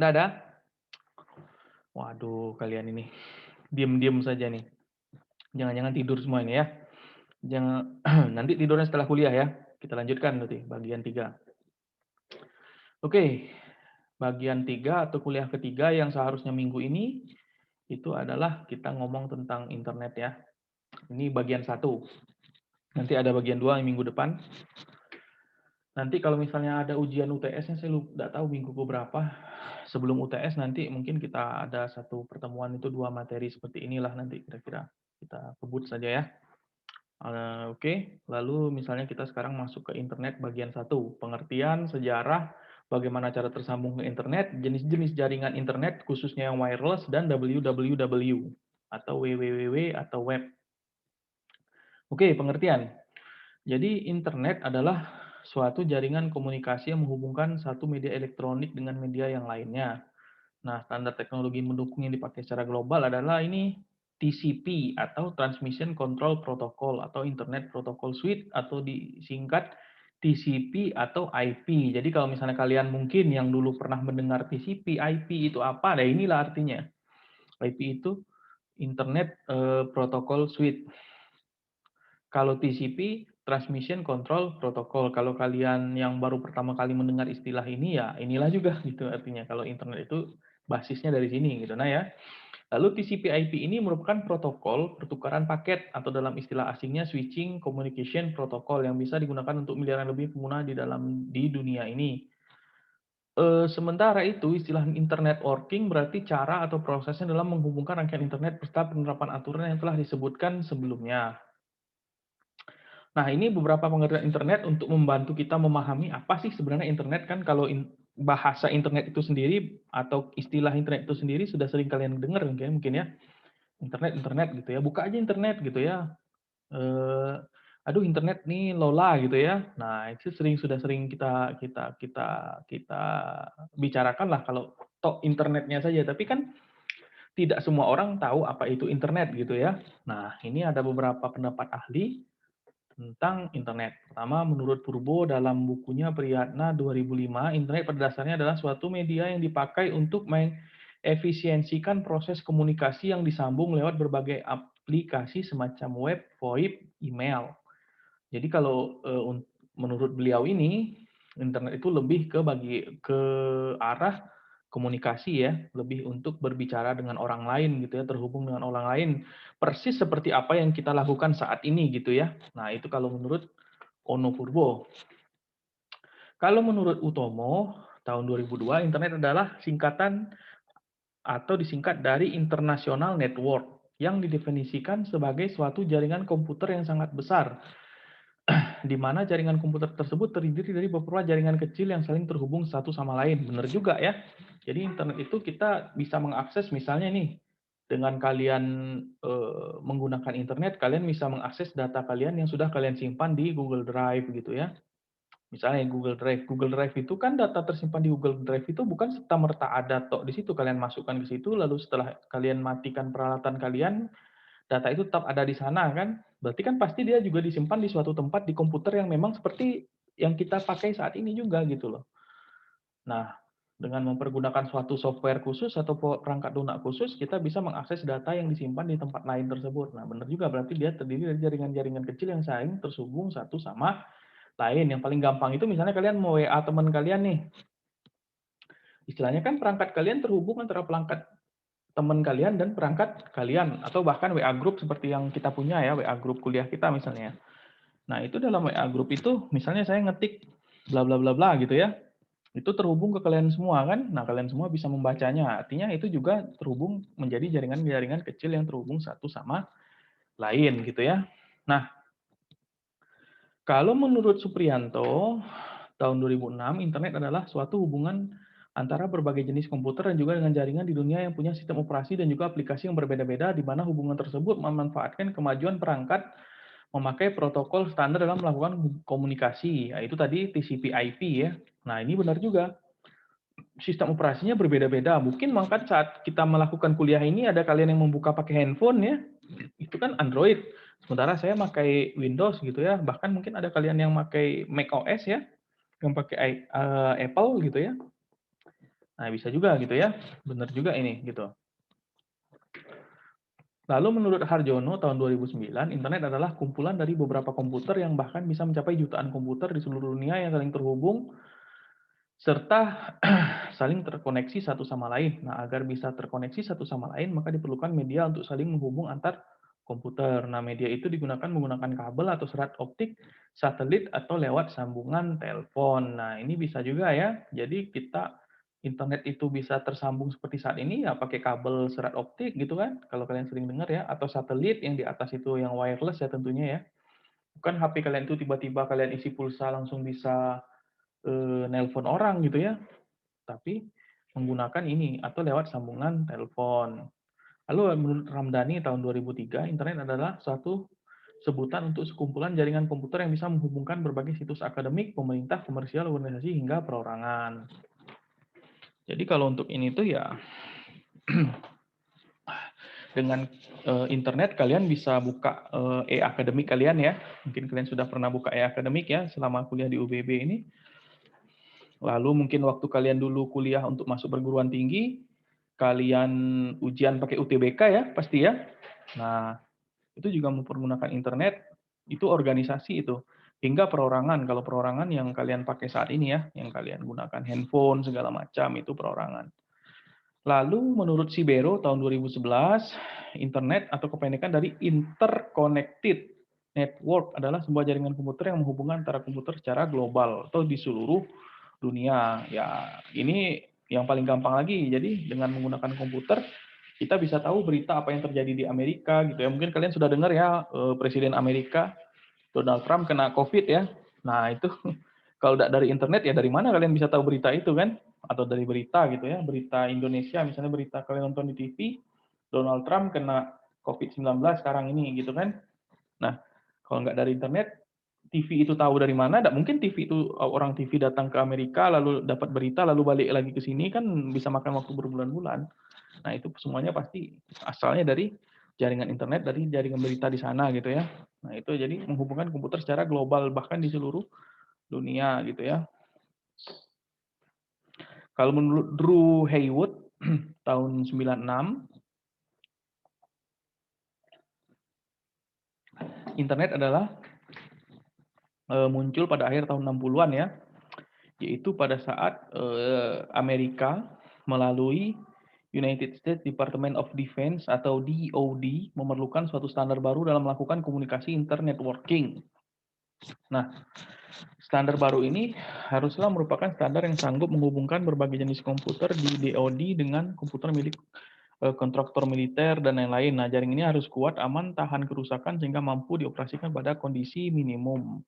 Nggak ada? Waduh, kalian ini diem-diem saja nih. Jangan-jangan tidur semua ini ya. Jangan nanti tidurnya setelah kuliah ya. Kita lanjutkan nanti bagian 3. Oke, bagian 3 atau kuliah ketiga yang seharusnya minggu ini itu adalah kita ngomong tentang internet ya. Ini bagian 1. Nanti ada bagian 2 minggu depan. Nanti kalau misalnya ada ujian UTS-nya saya tidak tahu minggu berapa. Sebelum UTS nanti mungkin kita ada satu pertemuan itu 2 materi seperti inilah nanti kira-kira kita kebut saja ya. Oke, lalu misalnya kita sekarang masuk ke internet bagian 1, pengertian, sejarah, bagaimana cara tersambung ke internet, jenis-jenis jaringan internet khususnya yang wireless dan www atau www atau web. Oke, pengertian. Jadi internet adalah suatu jaringan komunikasi yang menghubungkan satu media elektronik dengan media yang lainnya. Nah, standar teknologi mendukung yang dipakai secara global adalah ini TCP atau Transmission Control Protocol atau Internet Protocol Suite atau disingkat TCP atau IP. Jadi kalau misalnya kalian mungkin yang dulu pernah mendengar TCP, IP itu apa? Nah, inilah artinya. IP itu Internet Protocol Suite. Kalau TCP, Transmission Control Protocol. Kalau kalian yang baru pertama kali mendengar istilah ini, ya inilah juga gitu artinya. Kalau internet itu basisnya dari sini gitu. Nah ya. Lalu TCP/IP ini merupakan protokol pertukaran paket atau dalam istilah asingnya switching communication protocol yang bisa digunakan untuk miliaran lebih pengguna di dunia ini. Sementara itu, istilah internet working berarti cara atau prosesnya dalam menghubungkan rangkaian internet beserta penerapan aturan yang telah disebutkan sebelumnya. Nah, ini beberapa pengertian internet untuk membantu kita memahami apa sih sebenarnya internet. Kan kalau bahasa internet itu sendiri atau istilah internet itu sendiri sudah sering kalian dengar mungkin ya. Internet gitu ya. Buka aja internet gitu ya. Aduh internet nih Lola gitu ya. Nah, itu sudah sering kita bicarakan lah kalau tok internetnya saja. Tapi kan tidak semua orang tahu apa itu internet gitu ya. Nah, ini ada beberapa pendapat ahli tentang internet. Pertama, menurut Purbo dalam bukunya Priyatna 2005, internet pada dasarnya adalah suatu media yang dipakai untuk mengefisiensikan proses komunikasi yang disambung lewat berbagai aplikasi semacam web, VoIP, email. Jadi kalau menurut beliau ini, internet itu lebih ke arah komunikasi ya, lebih untuk berbicara dengan orang lain gitu ya, terhubung dengan orang lain. Persis seperti apa yang kita lakukan saat ini gitu ya. Nah, itu kalau menurut Ono Purbo. Kalau menurut Utomo, tahun 2002, internet adalah singkatan atau disingkat dari International Network yang didefinisikan sebagai suatu jaringan komputer yang sangat besar di mana jaringan komputer tersebut terdiri dari beberapa jaringan kecil yang saling terhubung satu sama lain. Benar juga ya. Jadi internet itu kita bisa mengakses misalnya nih, dengan kalian menggunakan internet, kalian bisa mengakses data kalian yang sudah kalian simpan di Google Drive gitu ya. Misalnya Google Drive. Google Drive itu kan data tersimpan di Google Drive itu bukan serta-merta ada tok di situ. Kalian masukkan ke situ, lalu setelah kalian matikan peralatan kalian, data itu tetap ada di sana kan, berarti kan pasti dia juga disimpan di suatu tempat di komputer yang memang seperti yang kita pakai saat ini juga gitu loh. Nah, dengan mempergunakan suatu software khusus atau perangkat lunak khusus, kita bisa mengakses data yang disimpan di tempat lain tersebut. Nah, benar juga, berarti dia terdiri dari jaringan-jaringan kecil yang saling terhubung satu sama lain. Yang paling gampang itu misalnya kalian mau WA teman kalian nih, istilahnya kan perangkat kalian terhubung antara perangkat teman kalian dan perangkat kalian, atau bahkan WA group seperti yang kita punya ya, WA group kuliah kita misalnya. Nah, itu dalam WA group itu misalnya saya ngetik bla bla bla bla gitu ya. Itu terhubung ke kalian semua kan. Nah, kalian semua bisa membacanya. Artinya itu juga terhubung menjadi jaringan-jaringan kecil yang terhubung satu sama lain gitu ya. Nah, kalau menurut Supriyanto tahun 2006, internet adalah suatu hubungan antara berbagai jenis komputer dan juga dengan jaringan di dunia yang punya sistem operasi dan juga aplikasi yang berbeda-beda, di mana hubungan tersebut memanfaatkan kemajuan perangkat memakai protokol standar dalam melakukan komunikasi. Yaitu tadi TCP/IP ya. Nah, ini benar juga. Sistem operasinya berbeda-beda. Mungkin maka saat kita melakukan kuliah ini ada kalian yang membuka pakai handphone ya, itu kan Android. Sementara saya pakai Windows gitu ya. Bahkan mungkin ada kalian yang pakai Mac OS ya, yang pakai Apple gitu ya. Nah, bisa juga gitu ya. Benar juga ini gitu. Lalu menurut Harjono tahun 2009, internet adalah kumpulan dari beberapa komputer yang bahkan bisa mencapai jutaan komputer di seluruh dunia yang saling terhubung serta saling terkoneksi satu sama lain. Nah, agar bisa terkoneksi satu sama lain, maka diperlukan media untuk saling menghubung antar komputer. Nah, media itu digunakan menggunakan kabel atau serat optik, satelit, atau lewat sambungan telepon. Nah, ini bisa juga ya. Jadi kita internet itu bisa tersambung seperti saat ini ya pakai kabel serat optik gitu kan. Kalau kalian sering dengar ya, atau satelit yang di atas itu yang wireless ya tentunya ya. Bukan HP kalian itu tiba-tiba kalian isi pulsa langsung bisa nelpon orang gitu ya, tapi menggunakan ini atau lewat sambungan telepon. Lalu menurut Ramdhani tahun 2003, internet adalah suatu sebutan untuk sekumpulan jaringan komputer yang bisa menghubungkan berbagai situs akademik, pemerintah, komersial, organisasi, hingga perorangan. Jadi kalau untuk ini tuh ya dengan internet kalian bisa buka e-akademik kalian ya. Mungkin kalian sudah pernah buka e-akademik ya selama kuliah di UBB ini. Lalu mungkin waktu kalian dulu kuliah untuk masuk perguruan tinggi, kalian ujian pakai UTBK ya, pasti ya. Nah, itu juga mempergunakan internet, itu organisasi itu. Hingga perorangan, kalau perorangan yang kalian pakai saat ini ya, yang kalian gunakan handphone, segala macam, itu perorangan. Lalu menurut Sibero tahun 2011, internet atau kependekan dari interconnected network adalah sebuah jaringan komputer yang menghubungkan antara komputer secara global atau di seluruh dunia. Ya, ini yang paling gampang lagi. Jadi dengan menggunakan komputer kita bisa tahu berita apa yang terjadi di Amerika gitu ya. Mungkin kalian sudah dengar ya Presiden Amerika Donald Trump kena COVID ya. Nah, itu kalau tidak dari internet ya dari mana kalian bisa tahu berita itu kan? Atau dari berita gitu ya. Berita Indonesia misalnya berita kalian nonton di TV, Donald Trump kena COVID-19 sekarang ini gitu kan. Nah, kalau nggak dari internet, TV itu tahu dari mana? Tidak mungkin TV itu orang TV datang ke Amerika lalu dapat berita lalu balik lagi ke sini kan bisa makan waktu berbulan-bulan. Nah itu semuanya pasti asalnya dari jaringan internet, dari jaringan berita di sana gitu ya. Nah, itu jadi menghubungkan komputer secara global bahkan di seluruh dunia gitu ya. Kalau menurut Drew Haywood tahun 96, internet adalah muncul pada akhir tahun 60-an ya, yaitu pada saat Amerika melalui United States Department of Defense atau DoD memerlukan suatu standar baru dalam melakukan komunikasi internetworking. Nah, standar baru ini haruslah merupakan standar yang sanggup menghubungkan berbagai jenis komputer di DoD dengan komputer milik kontraktor militer dan lain-lain. Nah, jaring ini harus kuat, aman, tahan kerusakan sehingga mampu dioperasikan pada kondisi minimum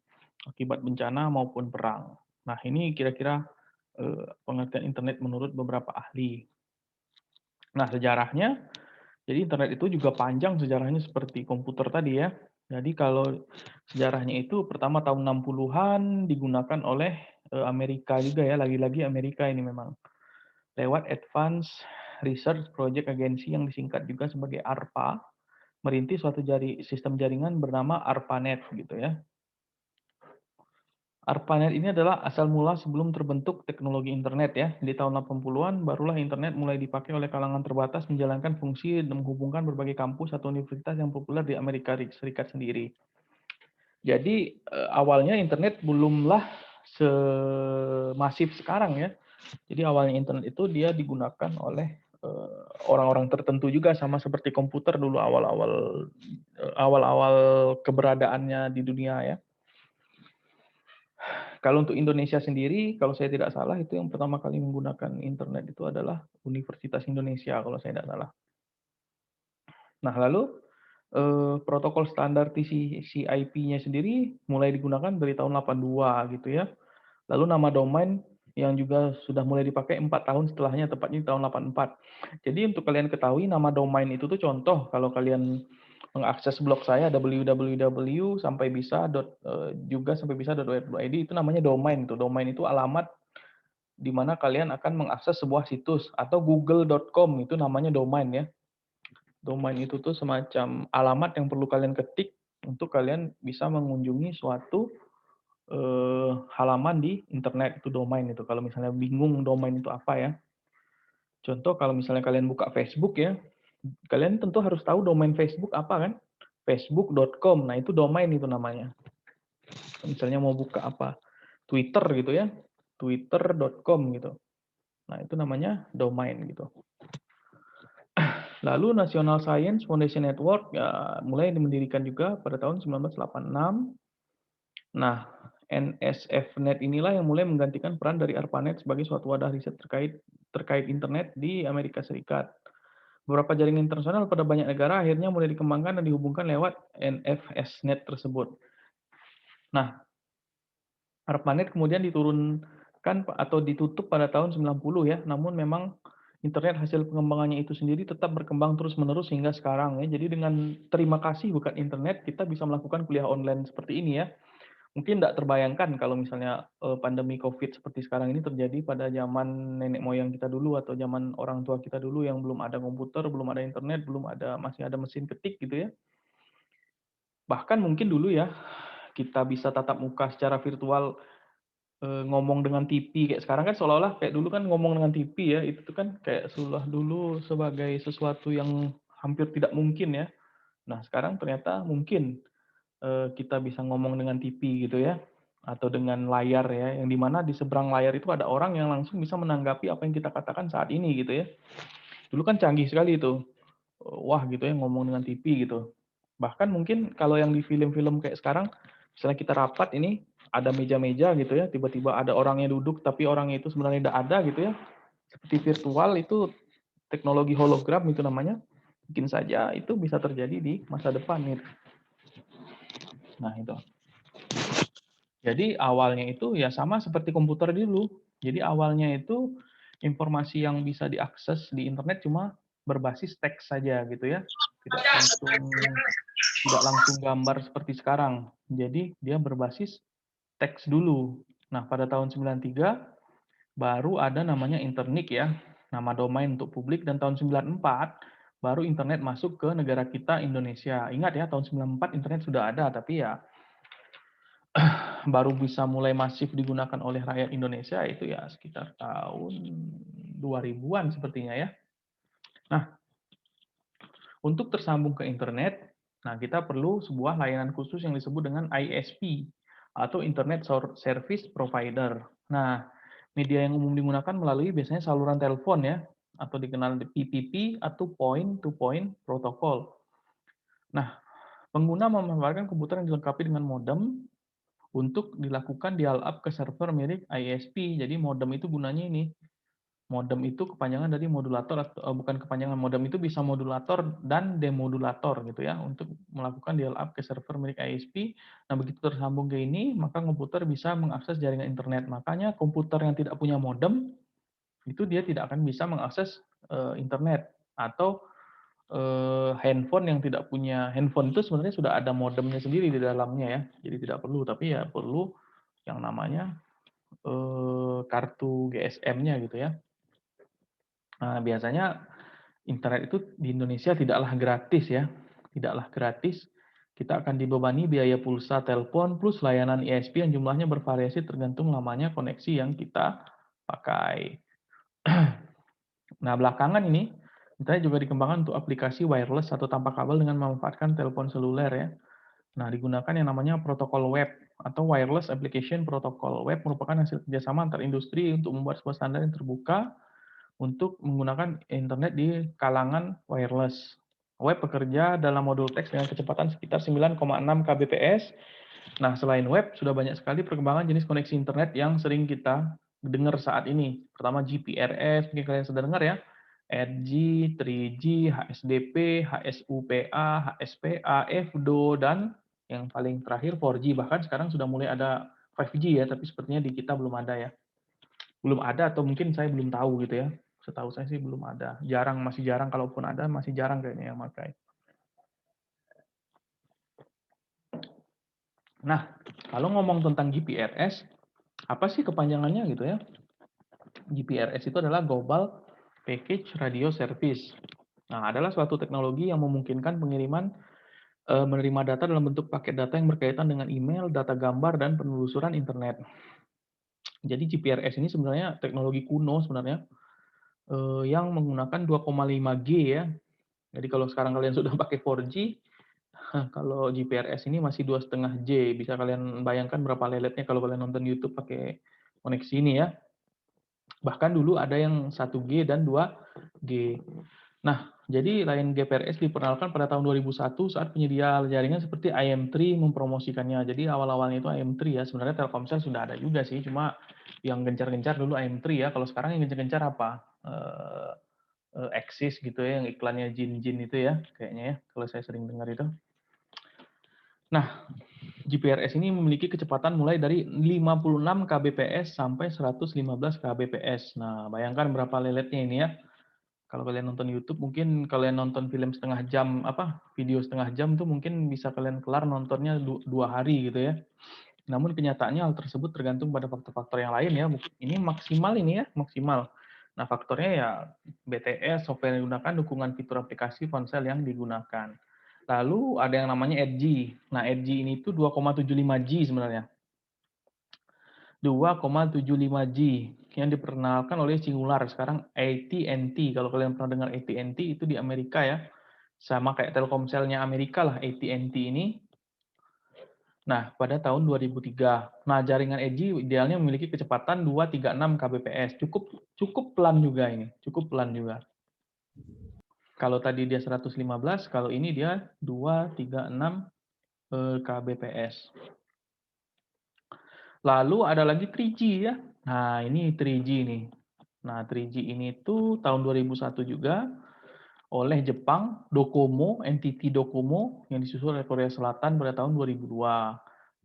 akibat bencana maupun perang. Nah, ini kira-kira pengertian internet menurut beberapa ahli. Nah, sejarahnya, jadi internet itu juga panjang sejarahnya seperti komputer tadi ya. Jadi kalau sejarahnya itu pertama tahun 60-an digunakan oleh Amerika juga ya, lagi-lagi Amerika ini memang. Lewat Advanced Research Project Agency yang disingkat juga sebagai ARPA, merintis suatu sistem jaringan bernama ARPANET gitu ya. ARPANET ini adalah asal mula sebelum terbentuk teknologi internet ya. Di tahun 80-an barulah internet mulai dipakai oleh kalangan terbatas menjalankan fungsi dan menghubungkan berbagai kampus atau universitas yang populer di Amerika Serikat sendiri. Jadi awalnya internet belumlah semasif sekarang ya. Jadi awalnya internet itu dia digunakan oleh orang-orang tertentu juga sama seperti komputer dulu awal-awal keberadaannya di dunia ya. Kalau untuk Indonesia sendiri, kalau saya tidak salah itu yang pertama kali menggunakan internet itu adalah Universitas Indonesia kalau saya tidak salah. Nah, lalu protokol standar TCP/IP-nya sendiri mulai digunakan dari tahun 82 gitu ya. Lalu nama domain yang juga sudah mulai dipakai 4 tahun setelahnya, tepatnya di tahun 84. Jadi untuk kalian ketahui nama domain itu tuh contoh kalau kalian mengakses blog saya www sampai bisa juga sampai bisa.web.id itu namanya domain tuh. Domain itu alamat di mana kalian akan mengakses sebuah situs atau google.com itu namanya domain ya. Domain itu tuh semacam alamat yang perlu kalian ketik untuk kalian bisa mengunjungi suatu halaman di internet itu domain itu. Kalau misalnya bingung domain itu apa ya. Contoh kalau misalnya kalian buka Facebook ya, kalian tentu harus tahu domain Facebook apa kan? Facebook.com. Nah, itu domain itu namanya. Misalnya mau buka apa? Twitter gitu ya. Twitter.com gitu. Nah, itu namanya domain gitu. Lalu National Science Foundation Network ya, mulai dimendirikan juga pada tahun 1986. Nah, NSFNet inilah yang mulai menggantikan peran dari ARPANET sebagai suatu wadah riset terkait internet di Amerika Serikat. Beberapa jaringan internasional pada banyak negara akhirnya mulai dikembangkan dan dihubungkan lewat NFSNet tersebut. Nah, ARPANET kemudian diturunkan atau ditutup pada tahun 90 ya, namun memang internet hasil pengembangannya itu sendiri tetap berkembang terus-menerus hingga sekarang ya. Jadi dengan terima kasih bukan internet, kita bisa melakukan kuliah online seperti ini ya. Mungkin tidak terbayangkan kalau misalnya pandemi COVID seperti sekarang ini terjadi pada zaman nenek moyang kita dulu atau zaman orang tua kita dulu yang belum ada komputer, belum ada internet, masih ada mesin ketik gitu ya. Bahkan mungkin dulu ya kita bisa tatap muka secara virtual ngomong dengan TV kayak sekarang kan seolah-olah kayak dulu kan ngomong dengan TV ya itu tuh kan kayak seolah dulu sebagai sesuatu yang hampir tidak mungkin ya. Nah sekarang ternyata mungkin kita bisa ngomong dengan TV gitu ya, atau dengan layar ya, yang dimana di seberang layar itu ada orang yang langsung bisa menanggapi apa yang kita katakan saat ini gitu ya. Dulu kan canggih sekali itu, wah gitu ya ngomong dengan TV gitu. Bahkan mungkin kalau yang di film-film kayak sekarang, misalnya kita rapat ini, ada meja-meja gitu ya, tiba-tiba ada orangnya duduk tapi orangnya itu sebenarnya tidak ada gitu ya. Seperti virtual itu teknologi hologram itu namanya. Mungkin saja itu bisa terjadi di masa depan gitu. Nah itu. Jadi awalnya itu ya sama seperti komputer dulu. Jadi awalnya itu informasi yang bisa diakses di internet cuma berbasis teks saja gitu ya. Tidak langsung gambar seperti sekarang. Jadi dia berbasis teks dulu. Nah, pada tahun 93 baru ada namanya Internik ya, nama domain untuk publik dan tahun 94 baru internet masuk ke negara kita Indonesia. Ingat ya, tahun 94 internet sudah ada, tapi ya baru bisa mulai masif digunakan oleh rakyat Indonesia itu ya sekitar tahun 2000-an sepertinya ya. Nah, untuk tersambung ke internet, nah kita perlu sebuah layanan khusus yang disebut dengan ISP atau Internet Service Provider. Nah, media yang umum digunakan melalui biasanya saluran telepon ya, atau dikenal PPP atau Point to Point Protocol. Nah, pengguna memanfaatkan komputer yang dilengkapi dengan modem untuk dilakukan dial-up ke server mirip ISP. Jadi modem itu gunanya ini. Modem itu kepanjangan dari modulator atau bukan kepanjangan, modem itu bisa modulator dan demodulator gitu ya untuk melakukan dial-up ke server milik ISP. Nah, begitu tersambung ke ini, maka komputer bisa mengakses jaringan internet. Makanya komputer yang tidak punya modem itu dia tidak akan bisa mengakses internet, atau handphone yang tidak punya handphone itu sebenarnya sudah ada modemnya sendiri di dalamnya ya. Jadi tidak perlu, tapi ya perlu yang namanya kartu GSM-nya gitu ya. Nah, biasanya internet itu di Indonesia tidaklah gratis ya, tidaklah gratis. Kita akan dibebani biaya pulsa telepon plus layanan ISP yang jumlahnya bervariasi tergantung lamanya koneksi yang kita pakai. Nah, belakangan ini internet juga dikembangkan untuk aplikasi wireless atau tanpa kabel dengan memanfaatkan telepon seluler ya. Nah, digunakan yang namanya protokol web atau Wireless Application Protocol. Web merupakan hasil kerjasama antar industri untuk membuat sebuah standar yang terbuka untuk menggunakan internet di kalangan wireless. Web bekerja dalam modul teks dengan kecepatan sekitar 9,6 kbps. Nah, selain web, sudah banyak sekali perkembangan jenis koneksi internet yang sering kita dengar saat ini. Pertama GPRS, mungkin kalian sudah dengar ya. 2G, 3G, HSDP, HSUPA, HSPA, FDO, dan yang paling terakhir 4G. Bahkan sekarang sudah mulai ada 5G ya, tapi sepertinya di kita belum ada ya. Belum ada atau mungkin saya belum tahu gitu ya. Setahu saya sih belum ada. Jarang, masih jarang. Kalaupun ada, masih jarang kayaknya yang pakai. Nah, kalau ngomong tentang GPRS, apa sih kepanjangannya gitu ya? GPRS itu adalah Global Package Radio Service. Nah, adalah suatu teknologi yang memungkinkan pengiriman menerima data dalam bentuk paket data yang berkaitan dengan email, data gambar, dan penelusuran internet. Jadi GPRS ini sebenarnya teknologi kuno sebenarnya yang menggunakan 2,5G ya. Jadi kalau sekarang kalian sudah pakai 4G, kalau GPRS ini masih 2,5J. Bisa kalian bayangkan berapa leletnya kalau kalian nonton YouTube pakai koneksi ini ya. Bahkan dulu ada yang 1G dan 2G. Nah, jadi layanan GPRS diperkenalkan pada tahun 2001 saat penyedia jaringan seperti IM3 mempromosikannya. Jadi awal-awalnya itu IM3 ya. Sebenarnya Telkomsel sudah ada juga sih, cuma yang gencar-gencar dulu IM3 ya. Kalau sekarang yang gencar-gencar apa? Axis gitu ya, yang iklannya Jin-Jin itu ya, kayaknya ya, kalau saya sering dengar itu. Nah, GPRS ini memiliki kecepatan mulai dari 56 kbps sampai 115 kbps. Nah, bayangkan berapa leletnya ini ya. Kalau kalian nonton YouTube, mungkin kalian nonton film setengah jam, video setengah jam tuh mungkin bisa kalian kelar nontonnya 2 hari gitu ya. Namun kenyataannya hal tersebut tergantung pada faktor-faktor yang lain ya. Ini maksimal ini ya, maksimal. Nah, faktornya ya BTS, software yang digunakan, dukungan fitur aplikasi ponsel yang digunakan. Lalu ada yang namanya 8G. Nah, 8G ini tuh 2,75G sebenarnya. 2,75G yang diperkenalkan oleh Singular, sekarang AT&T. Kalau kalian pernah dengar AT&T itu di Amerika ya. Sama kayak Telkomselnya Amerika lah AT&T ini. Nah, pada tahun 2003. Nah, jaringan 8G idealnya memiliki kecepatan 236 kbps. Cukup pelan juga ini, cukup pelan juga. Kalau tadi dia 115, kalau ini dia 236 kbps. Lalu ada lagi 3G ya. Nah, ini 3G nih. Nah, 3G ini tuh tahun 2001 juga oleh Jepang, Docomo, NTT Docomo yang disusul oleh Korea Selatan pada tahun 2002.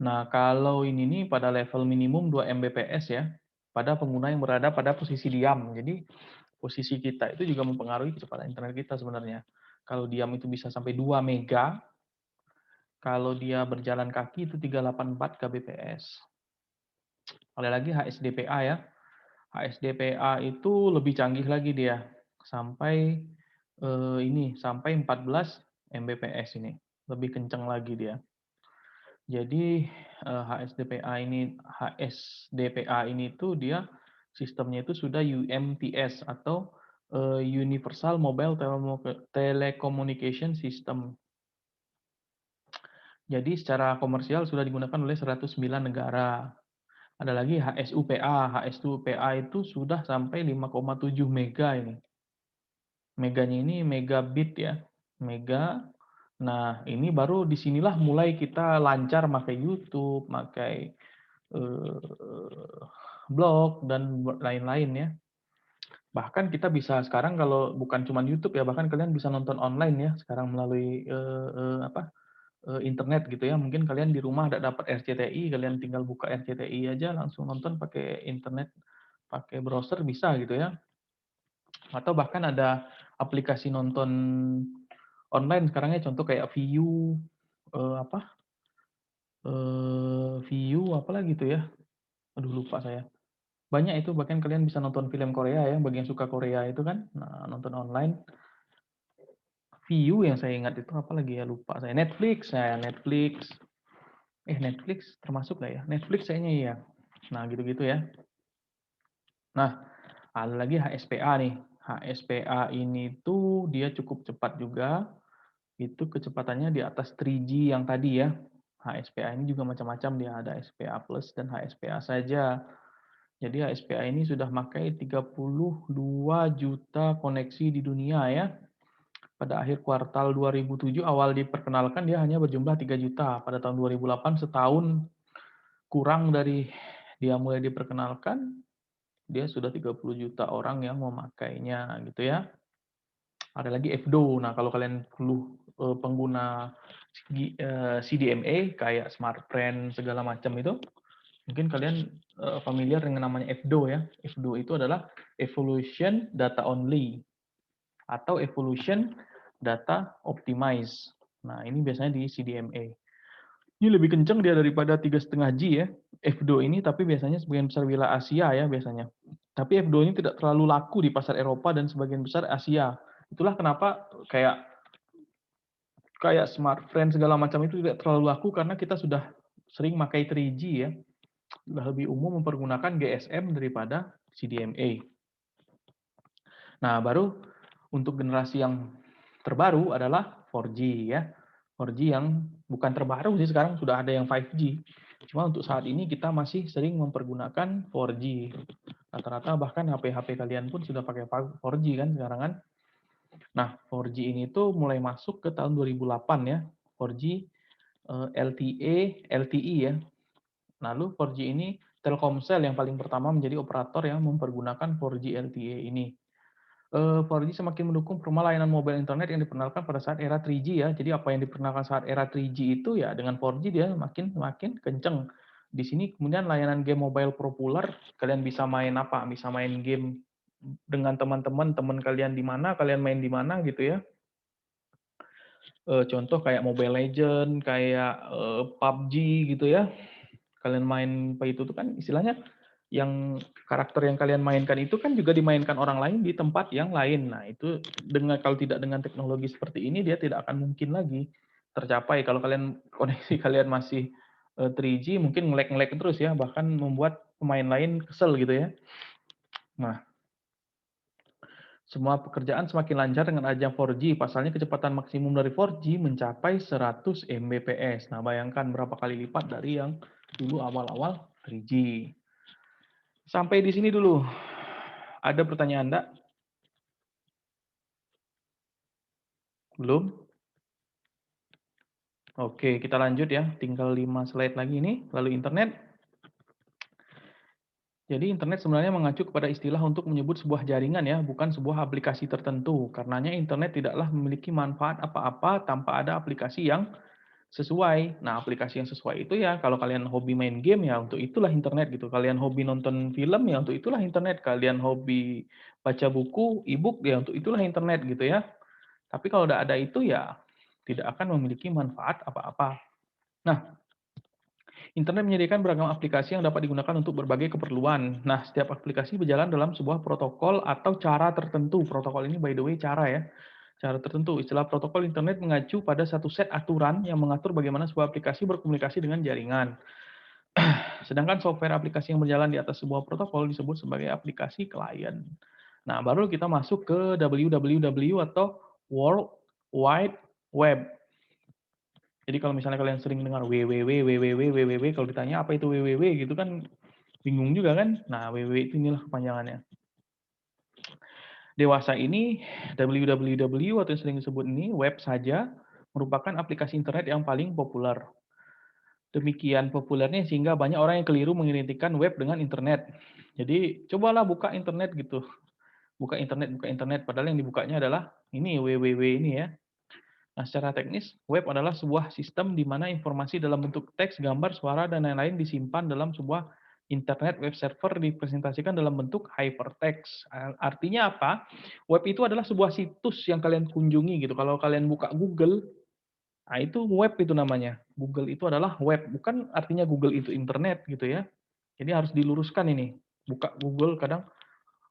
Nah, kalau ini nih pada level minimum 2 Mbps ya, pada pengguna yang berada pada posisi diam. Jadi, posisi kita itu juga mempengaruhi kecepatan internet kita sebenarnya. Kalau diam itu bisa sampai 2 mega, kalau dia berjalan kaki itu 384 kbps. Ada lagi HSDPA ya. HSDPA itu lebih canggih lagi dia, sampai ini sampai 14 Mbps ini, lebih kencang lagi dia. Jadi HSDPA ini tuh dia sistemnya itu sudah UMTS atau Universal Mobile Telecommunication System. Jadi secara komersial sudah digunakan oleh 109 negara. Ada lagi HSUPA. HSUPA itu sudah sampai 5,7 mega ini. Meganya ini megabit ya. Mega. Nah, ini baru disinilah mulai kita lancar pakai YouTube, pakai blog dan lain-lain ya. Bahkan kita bisa sekarang kalau bukan cuma YouTube ya, bahkan kalian bisa nonton online ya sekarang melalui internet gitu ya. Mungkin kalian di rumah ada dapat RCTI, kalian tinggal buka RCTI aja langsung nonton pakai internet, pakai browser bisa gitu ya. Atau bahkan ada aplikasi nonton online sekarangnya contoh kayak Viu apa? Viu apalagi gitu ya. Aduh lupa saya. Banyak itu bahkan kalian bisa nonton film Korea ya, bagi yang suka Korea itu kan. Nah, nonton online. Viu yang saya ingat itu apa lagi ya lupa saya. Netflix, saya Netflix. Netflix termasuk nggak ya? Netflix kayaknya iya. Nah, gitu-gitu ya. Nah, ada lagi HSPA nih. HSPA ini tuh dia cukup cepat juga. Itu kecepatannya di atas 3G yang tadi ya. HSPA ini juga macam-macam, dia ada HSPA Plus dan HSPA saja. Jadi HSPA ini sudah pakai 32 juta koneksi di dunia ya. Pada akhir kuartal 2007 awal diperkenalkan dia hanya berjumlah 3 juta. Pada tahun 2008 setahun kurang dari dia mulai diperkenalkan, dia sudah 30 juta orang yang memakainya gitu ya. Ada lagi FDO. Nah, kalau kalian pengguna CDMA kayak Smartfren segala macam itu, mungkin kalian familiar dengan namanya FDO ya. FDO itu adalah Evolution Data Only atau Evolution Data Optimize. Nah, ini biasanya di CDMA. Ini lebih kencang dia daripada 3,5G ya. FDO ini tapi biasanya sebagian besar wilayah Asia ya biasanya. Tapi FDO ini tidak terlalu laku di pasar Eropa dan sebagian besar Asia. Itulah kenapa kayak smartphone segala macam itu tidak terlalu laku karena kita sudah sering pakai 3G ya. Sudah lebih umum mempergunakan GSM daripada CDMA. Nah, baru untuk generasi yang terbaru adalah 4G ya. 4G yang bukan terbaru sih sekarang sudah ada yang 5G. Cuma untuk saat ini kita masih sering mempergunakan 4G. Rata-rata bahkan HP-HP kalian pun sudah pakai 4G kan sekarang kan. Nah, 4G ini tuh mulai masuk ke tahun 2008 ya. 4G LTE ya. Lalu 4G ini Telkomsel yang paling pertama menjadi operator yang mempergunakan 4G LTE ini. 4G semakin mendukung perluasan layanan mobile internet yang diperkenalkan pada saat era 3G ya. Jadi apa yang diperkenalkan saat era 3G itu ya dengan 4G dia makin kenceng. Di sini kemudian layanan game mobile populer, kalian bisa main apa? Bisa main game dengan teman-teman, teman kalian di mana, kalian main di mana gitu ya. Contoh kayak Mobile Legend, kayak PUBG gitu ya. Kalian main apa itu tuh kan istilahnya yang karakter yang kalian mainkan itu kan juga dimainkan orang lain di tempat yang lain. Nah, itu kalau tidak dengan teknologi seperti ini dia tidak akan mungkin lagi tercapai. Kalau kalian koneksi kalian masih 3G mungkin nge-lag terus ya, bahkan membuat pemain lain kesel gitu ya. Nah, semua pekerjaan semakin lancar dengan adanya 4G. Pasalnya kecepatan maksimum dari 4G mencapai 100 Mbps. Nah, bayangkan berapa kali lipat dari yang dulu awal-awal 3G. Sampai di sini dulu. Ada pertanyaan Anda? Belum? Oke, kita lanjut ya. Tinggal 5 slide lagi ini. Lalu internet. Jadi internet sebenarnya mengacu kepada istilah untuk menyebut sebuah jaringan ya, bukan sebuah aplikasi tertentu. Karenanya internet tidaklah memiliki manfaat apa-apa tanpa ada aplikasi yang sesuai. Nah, aplikasi yang sesuai itu ya kalau kalian hobi main game ya untuk itulah internet gitu. Kalian hobi nonton film ya untuk itulah internet. Kalian hobi baca buku, e-book ya untuk itulah internet gitu ya. Tapi kalau udah ada itu ya tidak akan memiliki manfaat apa-apa. Nah, internet menyediakan beragam aplikasi yang dapat digunakan untuk berbagai keperluan. Nah, setiap aplikasi berjalan dalam sebuah protokol atau cara tertentu. Protokol ini by the way cara ya. cara tertentu. Istilah protokol internet mengacu pada satu set aturan yang mengatur bagaimana sebuah aplikasi berkomunikasi dengan jaringan. Sedangkan software aplikasi yang berjalan di atas sebuah protokol disebut sebagai aplikasi klien. Nah, baru kita masuk ke WWW atau World Wide Web. Jadi kalau misalnya kalian sering dengar www, kalau ditanya apa itu www gitu kan bingung juga kan? Nah, www itu inilah kepanjangannya. Dewasa ini, WWW atau yang sering disebut ini, web saja, merupakan aplikasi internet yang paling populer. Demikian populernya sehingga banyak orang yang keliru mengidentikan web dengan internet. Jadi cobalah buka internet gitu. Buka internet. Padahal yang dibukanya adalah ini, www ini ya. Nah, secara teknis, web adalah sebuah sistem di mana informasi dalam bentuk teks, gambar, suara, dan lain-lain disimpan dalam sebuah internet web server dipresentasikan dalam bentuk hypertext. Artinya apa? Web itu adalah sebuah situs yang kalian kunjungi gitu. Kalau kalian buka Google, nah itu web itu namanya. Google itu adalah web, bukan artinya Google itu internet gitu ya. Jadi harus diluruskan ini. Buka Google kadang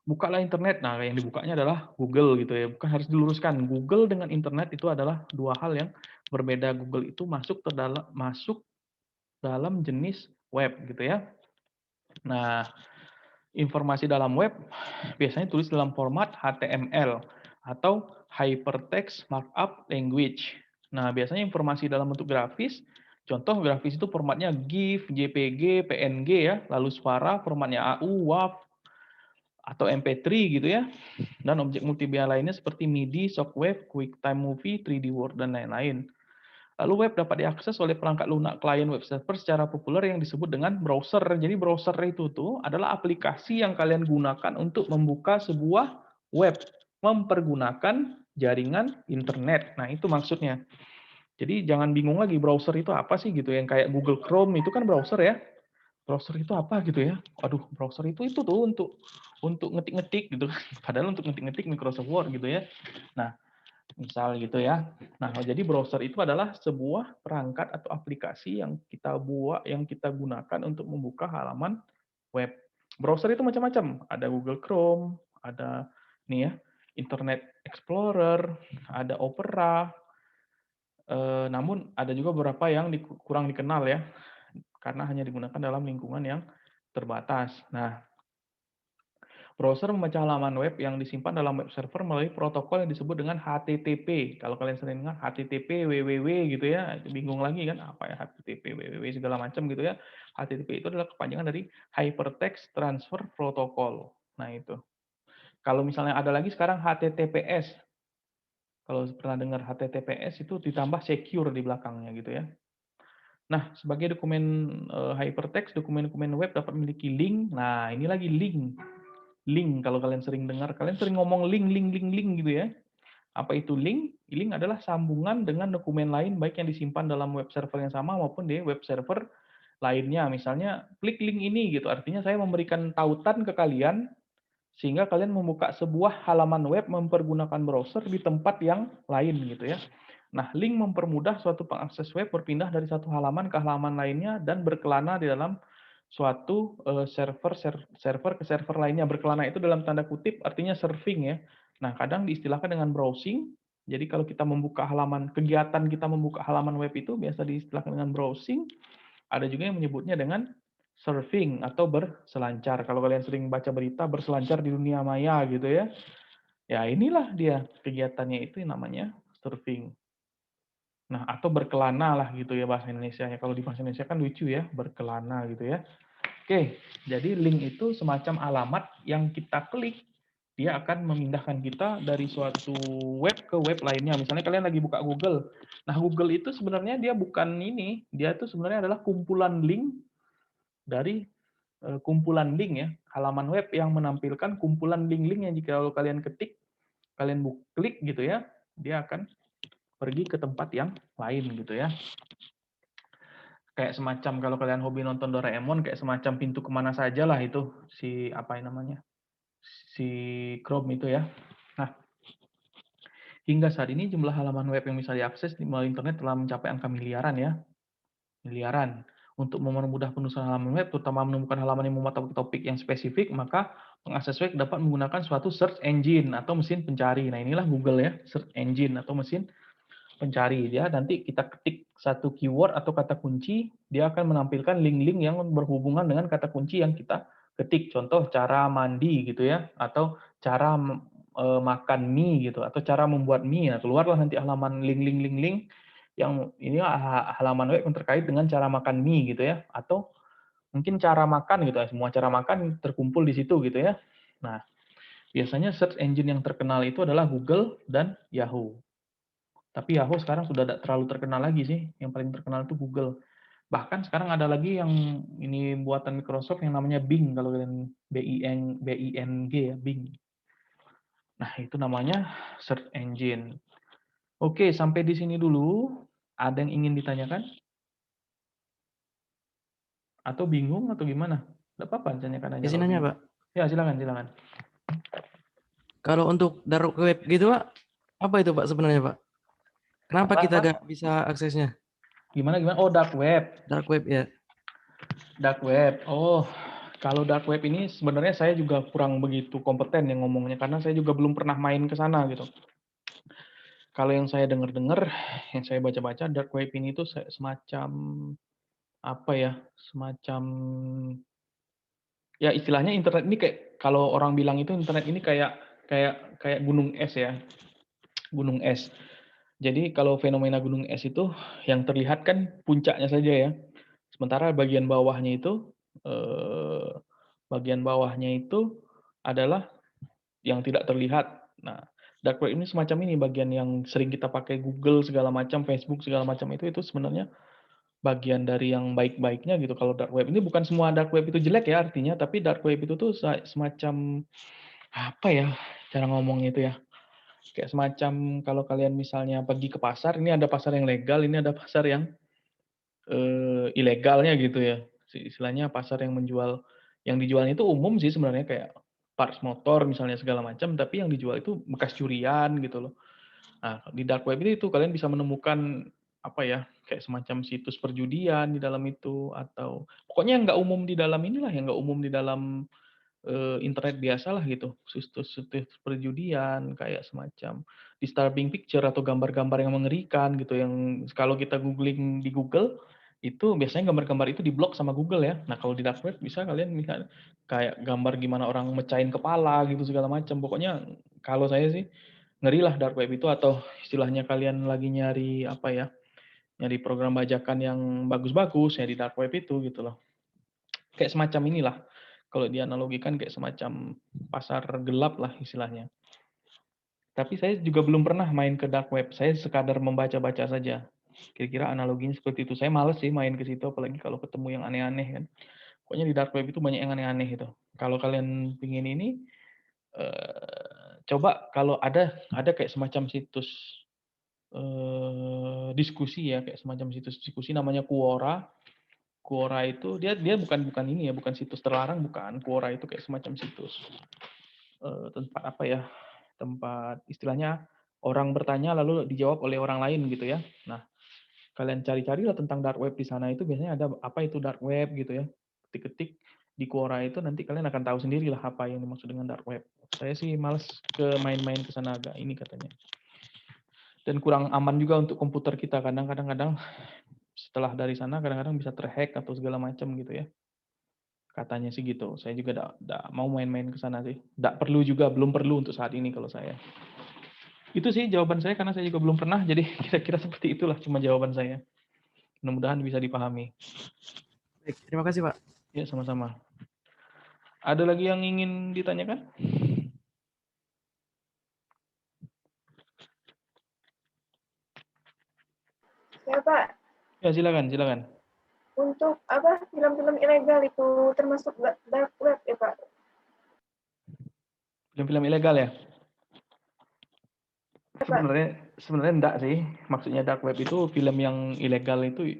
bukalah internet. Nah, yang dibukanya adalah Google gitu ya. Bukan harus diluruskan. Google dengan internet itu adalah dua hal yang berbeda. Google itu masuk dalam jenis web gitu ya. Nah, informasi dalam web biasanya tulis dalam format HTML atau Hypertext Markup Language. Nah, biasanya informasi dalam bentuk grafis, contoh grafis itu formatnya GIF, JPG, PNG ya, lalu suara formatnya AU, WAV, atau MP3 gitu ya, dan objek multimedia lainnya seperti MIDI, Shockwave, QuickTime Movie, 3D Word, dan lain-lain. Lalu web dapat diakses oleh perangkat lunak klien web server secara populer yang disebut dengan browser. Jadi browser itu tuh adalah aplikasi yang kalian gunakan untuk membuka sebuah web, mempergunakan jaringan internet. Nah, itu maksudnya. Jadi jangan bingung lagi browser itu apa sih gitu, yang kayak Google Chrome itu kan browser ya. Browser itu apa gitu ya? Waduh, browser itu tuh untuk ngetik-ngetik gitu kan. Padahal untuk ngetik-ngetik Microsoft Word gitu ya. Nah, misal gitu ya. Nah, jadi browser itu adalah sebuah perangkat atau aplikasi yang kita buat, yang kita gunakan untuk membuka halaman web. Browser itu macam-macam. Ada Google Chrome, ada nih ya, Internet Explorer, ada Opera. Namun ada juga beberapa yang kurang dikenal ya, karena hanya digunakan dalam lingkungan yang terbatas. Nah, browser membaca halaman web yang disimpan dalam web server melalui protokol yang disebut dengan HTTP. Kalau kalian sering dengar HTTP, www gitu ya, bingung lagi kan apa ya HTTP, www segala macam gitu ya. HTTP itu adalah kepanjangan dari Hypertext Transfer Protocol. Nah itu. Kalau misalnya ada lagi sekarang HTTPS. Kalau pernah dengar HTTPS itu ditambah secure di belakangnya gitu ya. Nah, sebagai dokumen hypertext, dokumen-dokumen web dapat memiliki link. Nah, ini lagi link. Link, kalau kalian sering dengar, kalian sering ngomong link gitu ya. Apa itu link? Link adalah sambungan dengan dokumen lain, baik yang disimpan dalam web server yang sama maupun di web server lainnya. Misalnya, klik link ini gitu. Artinya saya memberikan tautan ke kalian, sehingga kalian membuka sebuah halaman web mempergunakan browser di tempat yang lain gitu ya. Nah, link mempermudah suatu pengakses web berpindah dari satu halaman ke halaman lainnya dan berkelana di dalam suatu server ke server lainnya. Berkelana itu dalam tanda kutip artinya surfing ya. Nah, kadang diistilahkan dengan browsing. Jadi kalau kita membuka halaman, kegiatan kita membuka halaman web itu biasa diistilahkan dengan browsing. Ada juga yang menyebutnya dengan surfing atau berselancar. Kalau kalian sering baca berita berselancar di dunia maya gitu ya. Ya inilah dia kegiatannya itu yang namanya surfing. Nah, atau berkelana lah gitu ya bahasa Indonesia. Kalau di bahasa Indonesia kan lucu ya, berkelana gitu ya. Oke, jadi link itu semacam alamat yang kita klik, dia akan memindahkan kita dari suatu web ke web lainnya. Misalnya kalian lagi buka Google. Nah, Google itu sebenarnya dia bukan ini, dia itu sebenarnya adalah kumpulan link dari kumpulan link ya, halaman web yang menampilkan kumpulan link-link yang jika kalian ketik, kalian klik gitu ya, dia akan pergi ke tempat yang lain gitu ya. Kayak semacam kalau kalian hobi nonton Doraemon, kayak semacam pintu kemana saja lah itu si apa namanya, si Chrome itu ya. Nah, hingga saat ini jumlah halaman web yang bisa diakses melalui internet telah mencapai angka miliaran ya, miliaran. Untuk mempermudah penulisan halaman web, terutama menemukan halaman yang memuat topik-topik yang spesifik, maka Pengakses web dapat menggunakan suatu search engine atau mesin pencari. Nah, inilah Google ya, search engine atau mesin pencari. Dia nanti kita ketik satu keyword atau kata kunci, dia akan menampilkan link-link yang berhubungan dengan kata kunci yang kita ketik. Contoh cara mandi gitu ya, atau cara makan mie gitu, atau cara membuat mie. Nah, keluarlah nanti halaman link-link yang ini halaman web yang terkait dengan cara makan mie gitu ya, atau mungkin cara makan gitu ya, semua cara makan terkumpul di situ gitu ya. Nah, biasanya search engine yang terkenal itu adalah Google dan Yahoo. Tapi Yahoo sekarang sudah tidak terlalu terkenal lagi sih. Yang paling terkenal itu Google. Bahkan sekarang ada lagi yang ini buatan Microsoft yang namanya Bing, kalau kalian BING ya, Bing. Nah, itu namanya search engine. Oke, sampai di sini dulu. Ada yang ingin ditanyakan? Atau bingung atau gimana? Tidak apa-apa, tanyakan aja Izin kalau nanya, bingung. Pak. Ya, silakan, silakan. Kalau untuk dark web gitu, Pak, apa itu, Pak, sebenarnya, Pak? Kenapa Apa, kita apa? gak bisa aksesnya? Gimana, gimana? Oh, dark web. Dark web ya. Dark web. Oh, kalau dark web ini sebenarnya saya juga kurang begitu kompeten yang ngomongnya karena saya juga belum pernah main ke sana gitu. Kalau yang saya dengar-dengar, yang saya baca-baca, dark web ini tuh semacam apa ya? Semacam ya istilahnya internet ini kayak kalau orang bilang itu internet ini kayak gunung es ya, gunung es. Jadi kalau fenomena gunung es itu yang terlihat kan puncaknya saja ya. Sementara eh, bagian bawahnya itu adalah yang tidak terlihat. Nah, dark web ini semacam ini, bagian yang sering kita pakai Google segala macam, Facebook segala macam itu sebenarnya bagian dari yang baik-baiknya gitu. Kalau dark web ini bukan semua dark web itu jelek ya artinya, tapi dark web itu tuh semacam apa ya cara ngomongnya itu ya. Kayak semacam kalau kalian misalnya pergi ke pasar, ini ada pasar yang legal, ini ada pasar yang ilegalnya gitu ya. Istilahnya pasar yang dijual itu umum sih sebenarnya kayak parts motor misalnya segala macam, tapi yang dijual itu bekas curian gitu loh. Nah, di dark web itu kalian bisa menemukan apa ya, kayak semacam situs perjudian di dalam itu atau pokoknya yang nggak umum di dalam inilah, yang nggak umum di dalam internet biasa lah gitu, situs-situs perjudian kayak semacam disturbing picture atau gambar-gambar yang mengerikan gitu, yang kalau kita googling di Google itu biasanya gambar-gambar itu diblok sama Google ya. Nah kalau di dark web bisa kalian lihat kayak gambar gimana orang mecahin kepala gitu segala macam. Pokoknya kalau saya sih ngeri lah dark web itu, atau istilahnya kalian lagi nyari apa ya, nyari program bajakan yang bagus-bagus ya di dark web itu gitu loh. Kayak semacam inilah. Kalau dianalogikan kayak semacam pasar gelap lah istilahnya. Tapi saya juga belum pernah main ke dark web. Saya sekadar membaca-baca saja. Kira-kira analoginya seperti itu. Saya males sih main ke situ, apalagi kalau ketemu yang aneh-aneh kan. Pokoknya di dark web itu banyak yang aneh-aneh itu. Kalau kalian pingin ini, coba kalau ada kayak semacam situs diskusi ya, kayak semacam situs diskusi namanya Quora. Quora itu dia dia bukan ini ya, bukan situs terlarang, bukan. Quora itu kayak semacam situs tempat apa ya? Tempat istilahnya orang bertanya lalu dijawab oleh orang lain gitu ya. Nah, kalian cari-carilah tentang dark web di sana, itu biasanya ada apa itu dark web gitu ya. Ketik-ketik di Quora itu nanti kalian akan tahu sendirilah apa yang dimaksud dengan dark web. Saya sih males ke main-main ke sana agak ini katanya. Dan kurang aman juga untuk komputer kita, kadang-kadang setelah dari sana kadang-kadang bisa terhack atau segala macam gitu ya. Katanya sih gitu. Saya juga tidak mau main-main ke sana sih. Tidak perlu juga, belum perlu untuk saat ini kalau saya. Itu sih jawaban saya karena saya juga belum pernah. Jadi kira-kira seperti itulah cuma jawaban saya. Mudah-mudahan bisa dipahami. Baik, terima kasih, Pak. Ya, sama-sama. Ada lagi yang ingin ditanyakan? Ya Pak, Ya, silakan, silakan. untuk apa film-film ilegal itu termasuk dark web ya Pak? Film-film ilegal ya? Ya Pak. Sebenarnya enggak sih. Maksudnya dark web itu film yang ilegal itu,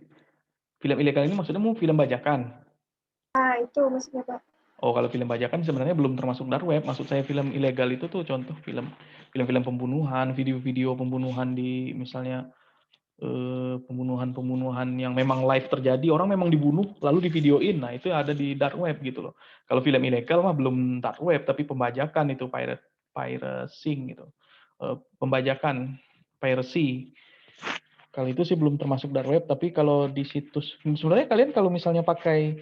film ilegal ini maksudnya mau film bajakan. Ah, itu maksudnya Pak. Oh, kalau film bajakan sebenarnya belum termasuk dark web. Maksud saya film ilegal itu tuh contoh film-film pembunuhan, video-video pembunuhan di misalnya pembunuhan-pembunuhan yang memang live terjadi, orang memang dibunuh lalu divideoin. Nah, itu ada di dark web gitu loh. Kalau film ilegal mah belum dark web, tapi pembajakan itu piracy gitu. Pembajakan piracy. Kalau itu sih belum termasuk dark web, tapi kalau di situs sebenarnya kalian kalau misalnya pakai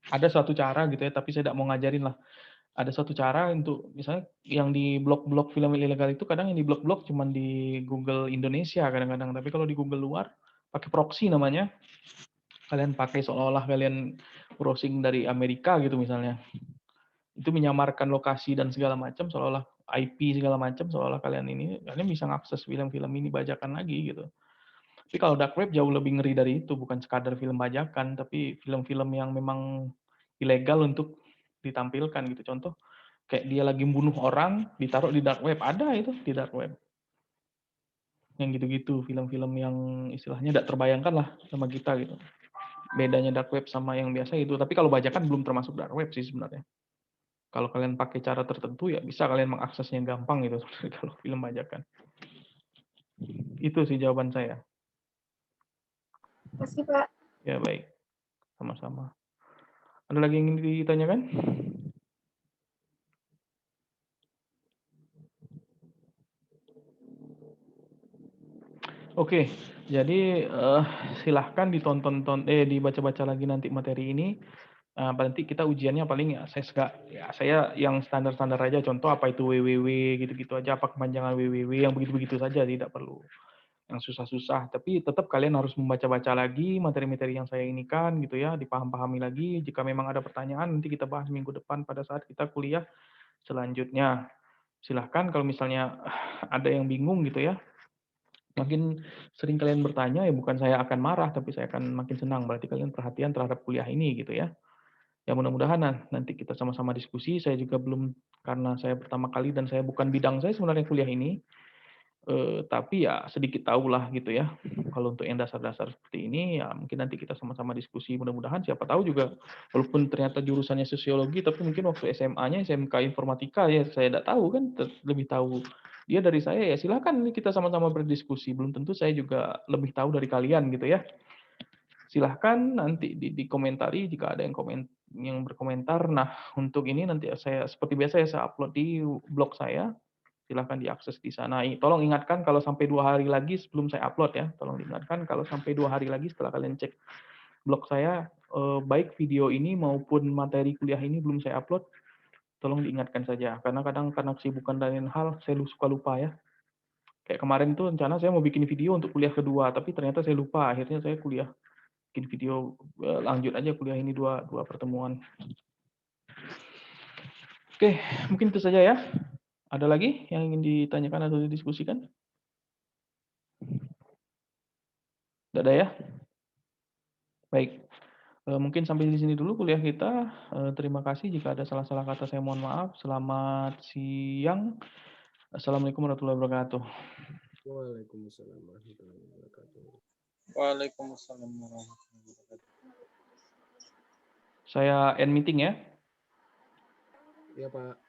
ada suatu cara gitu ya, tapi saya tidak mau ngajarin lah. Ada suatu cara untuk misalnya yang di blog-blog film ilegal itu kadang yang di blog-blog cuman di Google Indonesia kadang-kadang, tapi kalau di Google luar pakai proxy namanya. Kalian pakai seolah-olah kalian browsing dari Amerika gitu misalnya. Itu menyamarkan lokasi dan segala macam seolah-olah IP segala macam seolah-olah kalian bisa ngakses film-film ini bajakan lagi gitu. Tapi kalau dark web jauh lebih ngeri dari itu, bukan sekadar film bajakan, tapi film-film yang memang ilegal untuk ditampilkan gitu. Contoh, kayak dia lagi membunuh orang, ditaruh di dark web. Ada itu di dark web. Yang gitu-gitu, film-film yang istilahnya tidak terbayangkan lah sama kita gitu. Bedanya dark web sama yang biasa itu. Tapi kalau bajakan belum termasuk dark web sih sebenarnya. Kalau kalian pakai cara tertentu ya bisa kalian mengaksesnya gampang gitu kalau film bajakan. Itu sih jawaban saya. Makasih, Pak. Ya baik, sama-sama. Ada lagi yang ingin ditanyakan? Oke, jadi silahkan dibaca-baca lagi nanti materi ini. Nanti kita ujiannya paling ya saya yang standar-standar aja. Contoh apa itu www gitu-gitu aja, apa kepanjangan www yang begitu-begitu saja, tidak perlu yang susah-susah. Tapi tetap kalian harus membaca-baca lagi materi-materi yang saya inikan gitu ya, dipaham-pahami lagi. Jika memang ada pertanyaan nanti kita bahas minggu depan pada saat kita kuliah selanjutnya. Silahkan kalau misalnya ada yang bingung gitu ya. Makin sering kalian bertanya ya bukan saya akan marah tapi saya akan makin senang, berarti kalian perhatian terhadap kuliah ini gitu ya. Ya mudah-mudahan nanti kita sama-sama diskusi. Saya juga belum, karena saya pertama kali dan saya bukan bidang saya sebenarnya kuliah ini. Tapi ya sedikit tahulah gitu ya. Kalau untuk yang dasar-dasar seperti ini ya mungkin nanti kita sama-sama diskusi. Mudah-mudahan siapa tahu juga walaupun ternyata jurusannya sosiologi tapi mungkin waktu SMA-nya SMK informatika ya saya tidak tahu kan, lebih tahu dia dari saya, ya silakan kita sama-sama berdiskusi. Belum tentu saya juga lebih tahu dari kalian gitu ya. Silahkan nanti dikomentari jika ada yang berkomentar. Nah, untuk ini nanti saya seperti biasa ya saya upload di blog saya. Silahkan diakses di sana. Tolong ingatkan kalau sampai 2 hari lagi sebelum saya upload ya. Tolong diingatkan kalau sampai 2 hari lagi setelah kalian cek blog saya, baik video ini maupun materi kuliah ini belum saya upload, tolong diingatkan saja. Karena kadang karena kesibukan dan lain hal, saya suka lupa ya. Kayak kemarin itu rencana saya mau bikin video untuk kuliah kedua, tapi ternyata saya lupa. Akhirnya saya bikin video lanjut aja kuliah ini dua pertemuan. Oke, mungkin itu saja ya. Ada lagi yang ingin ditanyakan atau didiskusikan? Tidak ada ya? Baik. Mungkin sampai di sini dulu kuliah kita. Terima kasih. Jika ada salah-salah kata saya mohon maaf. Selamat siang. Assalamualaikum warahmatullahi wabarakatuh. Waalaikumsalam warahmatullahi wabarakatuh. Waalaikumsalam warahmatullahi wabarakatuh. Saya end meeting ya. Iya, Pak.